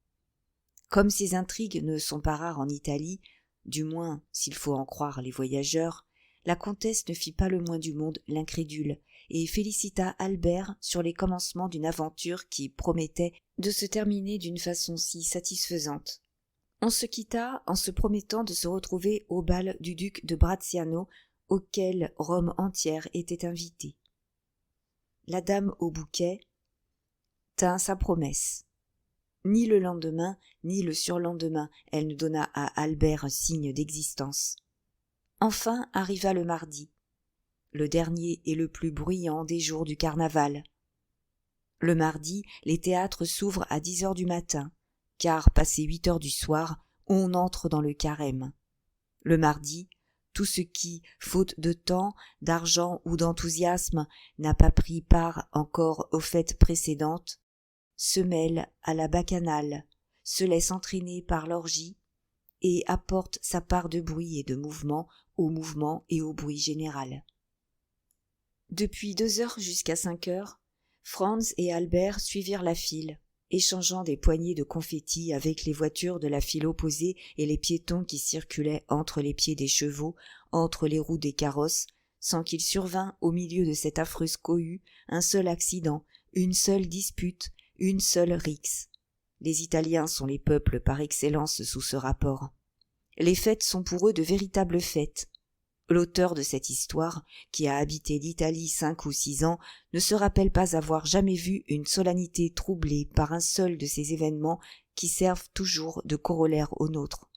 Comme ces intrigues ne sont pas rares en Italie, du moins s'il faut en croire les voyageurs, la comtesse ne fit pas le moins du monde l'incrédule, et félicita Albert sur les commencements d'une aventure qui promettait de se terminer d'une façon si satisfaisante. On se quitta en se promettant de se retrouver au bal du duc de Bracciano, auquel Rome entière était invitée. La dame au bouquet tint sa promesse. Ni le lendemain, ni le surlendemain, elle ne donna à Albert un signe d'existence. Enfin arriva le mardi, le dernier et le plus bruyant des jours du carnaval. Le mardi, les théâtres s'ouvrent à 10 heures du matin, car passé 8 heures du soir, on entre dans le carême. Le mardi, tout ce qui, faute de temps, d'argent ou d'enthousiasme, n'a pas pris part encore aux fêtes précédentes, se mêle à la bacchanale, se laisse entraîner par l'orgie et apporte sa part de bruit et de mouvement au mouvement et au bruit général. Depuis 2 heures jusqu'à 5 heures, Franz et Albert suivirent la file, échangeant des poignées de confettis avec les voitures de la file opposée et les piétons qui circulaient entre les pieds des chevaux, entre les roues des carrosses, sans qu'il survînt au milieu de cette affreuse cohue un seul accident, une seule dispute, une seule rixe. Les Italiens sont les peuples par excellence sous ce rapport. Les fêtes sont pour eux de véritables fêtes. L'auteur de cette histoire, qui a habité l'Italie 5 ou 6 ans, ne se rappelle pas avoir jamais vu une solennité troublée par un seul de ces événements qui servent toujours de corollaire aux nôtres.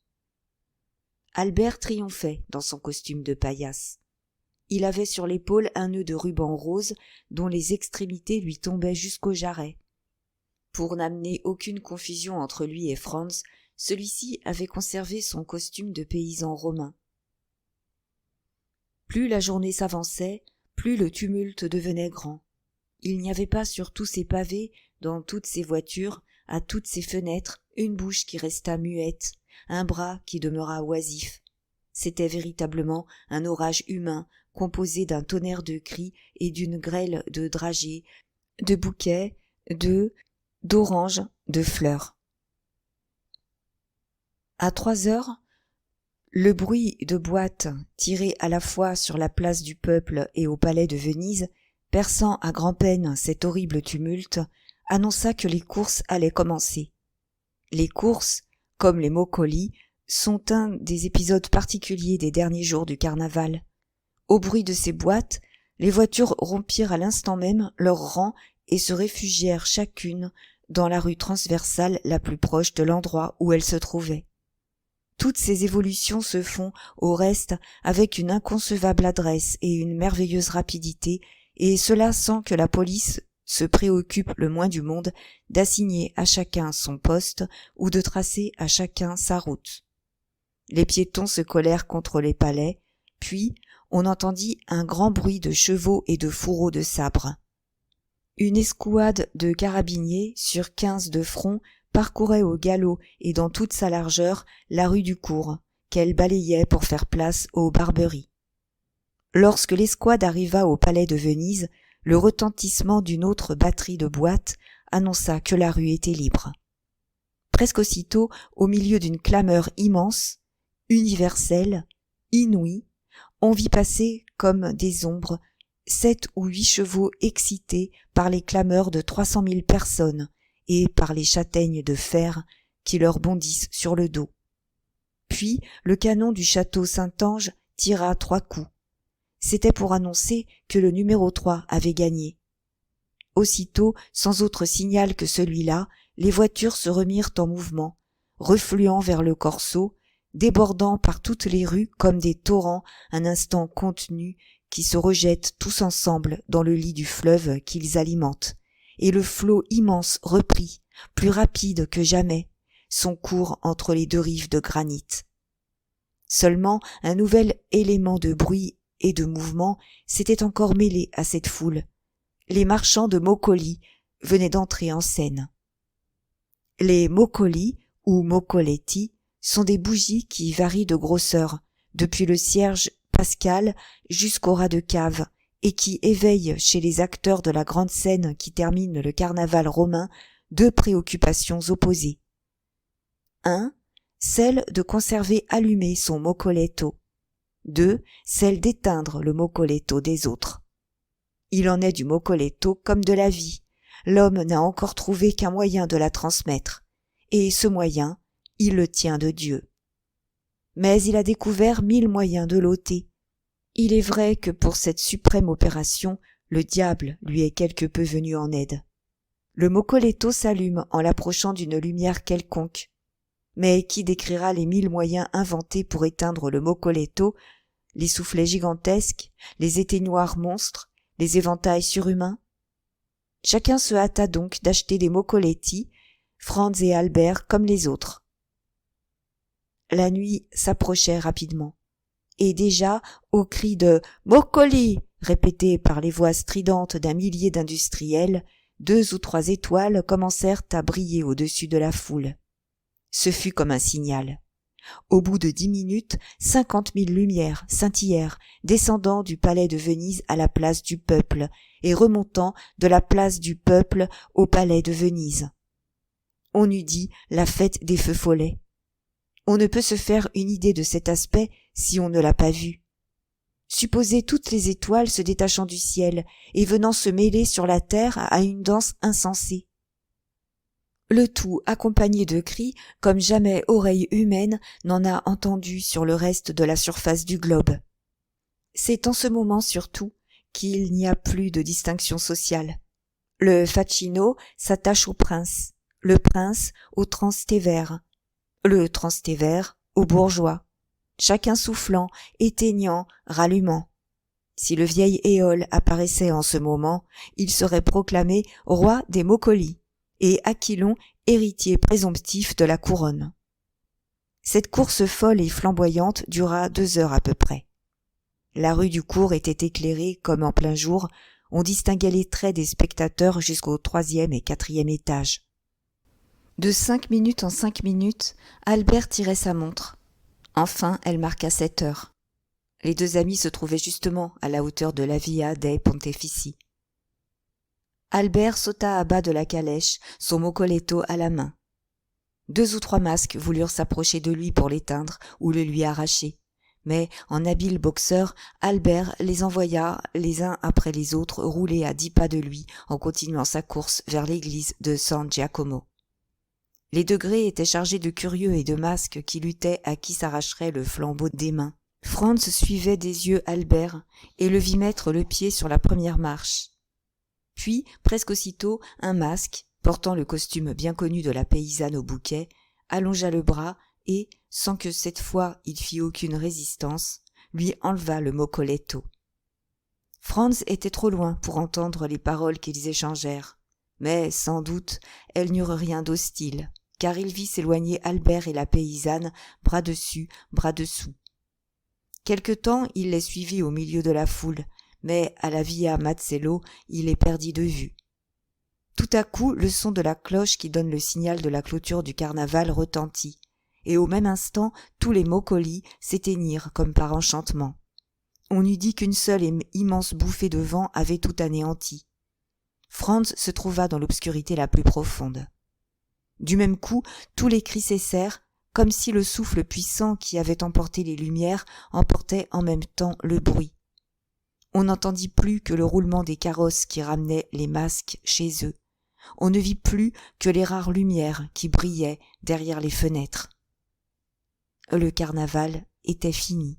Albert triomphait dans son costume de paillasse. Il avait sur l'épaule un nœud de ruban rose dont les extrémités lui tombaient jusqu'au jarret. Pour n'amener aucune confusion entre lui et Franz, celui-ci avait conservé son costume de paysan romain. Plus la journée s'avançait, plus le tumulte devenait grand. Il n'y avait pas sur tous ces pavés, dans toutes ces voitures, à toutes ces fenêtres, une bouche qui resta muette, un bras qui demeura oisif. C'était véritablement un orage humain, composé d'un tonnerre de cris et d'une grêle de dragées, de bouquets, d'oranges, de fleurs. À 3 heures, le bruit de boîtes tirées à la fois sur la place du Peuple et au palais de Venise, perçant à grand-peine cet horrible tumulte, annonça que les courses allaient commencer. Les courses, comme les moccoli, sont un des épisodes particuliers des derniers jours du carnaval. Au bruit de ces boîtes, les voitures rompirent à l'instant même leur rang et se réfugièrent chacune dans la rue transversale la plus proche de l'endroit où elles se trouvaient. Toutes ces évolutions se font, au reste, avec une inconcevable adresse et une merveilleuse rapidité, et cela sans que la police se préoccupe le moins du monde d'assigner à chacun son poste ou de tracer à chacun sa route. Les piétons se collèrent contre les palais, puis on entendit un grand bruit de chevaux et de fourreaux de sabre. Une escouade de carabiniers sur 15 de front parcourait au galop et dans toute sa largeur la rue du Cours, qu'elle balayait pour faire place aux Barberies. Lorsque l'escouade arriva au palais de Venise, le retentissement d'une autre batterie de boîtes annonça que la rue était libre. Presque aussitôt, au milieu d'une clameur immense, universelle, inouïe, on vit passer comme des ombres 7 ou 8 chevaux excités par les clameurs de 300 000 personnes, et par les châtaignes de fer qui leur bondissent sur le dos. Puis le canon du château Saint-Ange tira 3 coups. C'était pour annoncer que le numéro 3 avait gagné. Aussitôt, sans autre signal que celui-là, les voitures se remirent en mouvement, refluant vers le corso, débordant par toutes les rues comme des torrents un instant contenus qui se rejettent tous ensemble dans le lit du fleuve qu'ils alimentent, et le flot immense reprit, plus rapide que jamais, son cours entre les 2 rives de granit. Seulement un nouvel élément de bruit et de mouvement s'était encore mêlé à cette foule. Les marchands de Mokoli venaient d'entrer en scène. Les Mokoli, ou Mokoletti, sont des bougies qui varient de grosseur, depuis le cierge pascal jusqu'au rat de cave, et qui éveillent chez les acteurs de la grande scène qui termine le carnaval romain 2 préoccupations opposées. 1. Celle de conserver allumé son mocoletto. 2. Celle d'éteindre le mocoletto des autres. Il en est du mocoletto comme de la vie. L'homme n'a encore trouvé qu'un moyen de la transmettre, et ce moyen, il le tient de Dieu. Mais il a découvert 1000 moyens de l'ôter. Il est vrai que pour cette suprême opération, le diable lui est quelque peu venu en aide. Le mocoletto s'allume en l'approchant d'une lumière quelconque. Mais qui décrira les 1000 moyens inventés pour éteindre le mocoletto, les soufflets gigantesques, les éteignoirs monstres, les éventails surhumains? Chacun se hâta donc d'acheter des mocoletti, Franz et Albert comme les autres. La nuit s'approchait rapidement, et déjà, au cri de « Mokoli » répété par les voix stridentes d'un millier d'industriels, 2 ou 3 étoiles commencèrent à briller au-dessus de la foule. Ce fut comme un signal. Au bout de 10 minutes, 50 000 lumières scintillèrent, descendant du palais de Venise à la place du peuple, et remontant de la place du peuple au palais de Venise. On eût dit la fête des feux follets. On ne peut se faire une idée de cet aspect si on ne l'a pas vu. Supposez toutes les étoiles se détachant du ciel et venant se mêler sur la terre à une danse insensée. Le tout accompagné de cris comme jamais oreille humaine n'en a entendu sur le reste de la surface du globe. C'est en ce moment surtout qu'il n'y a plus de distinction sociale. Le facchino s'attache au prince, le prince au transtévère, le transtévère au bourgeois, chacun soufflant, éteignant, rallumant. Si le vieil Éole apparaissait en ce moment, il serait proclamé roi des Mokoli et Aquilon héritier présomptif de la couronne. Cette course folle et flamboyante dura 2 heures à peu près. La rue du cours était éclairée comme en plein jour, on distinguait les traits des spectateurs jusqu'au 3e et 4e étage. De 5 minutes en 5 minutes, Albert tirait sa montre. Enfin, elle marqua 7 heures. Les 2 amis se trouvaient justement à la hauteur de la Via dei Pontefici. Albert sauta à bas de la calèche, son mocoletto à la main. 2 ou 3 masques voulurent s'approcher de lui pour l'éteindre ou le lui arracher. Mais, en habile boxeur, Albert les envoya les uns après les autres rouler à 10 pas de lui en continuant sa course vers l'église de San Giacomo. Les degrés étaient chargés de curieux et de masques qui luttaient à qui s'arracherait le flambeau des mains. Franz suivait des yeux Albert et le vit mettre le pied sur la première marche. Puis, presque aussitôt, un masque, portant le costume bien connu de la paysanne au bouquet, allongea le bras et, sans que cette fois il fît aucune résistance, lui enleva le mocoletto. Franz était trop loin pour entendre les paroles qu'ils échangèrent, mais, sans doute, elles n'eurent rien d'hostile, car il vit s'éloigner Albert et la paysanne, bras dessus, bras dessous. Quelque temps il les suivit au milieu de la foule, mais à la Via Mazzello il les perdit de vue. Tout à coup le son de la cloche qui donne le signal de la clôture du carnaval retentit, et au même instant tous les Mokoli s'éteignirent comme par enchantement. On eût dit qu'une seule et immense bouffée de vent avait tout anéanti. Franz se trouva dans l'obscurité la plus profonde. Du même coup, tous les cris cessèrent, comme si le souffle puissant qui avait emporté les lumières emportait en même temps le bruit. On n'entendit plus que le roulement des carrosses qui ramenaient les masques chez eux, On ne vit plus que les rares lumières qui brillaient derrière les fenêtres. Le carnaval était fini.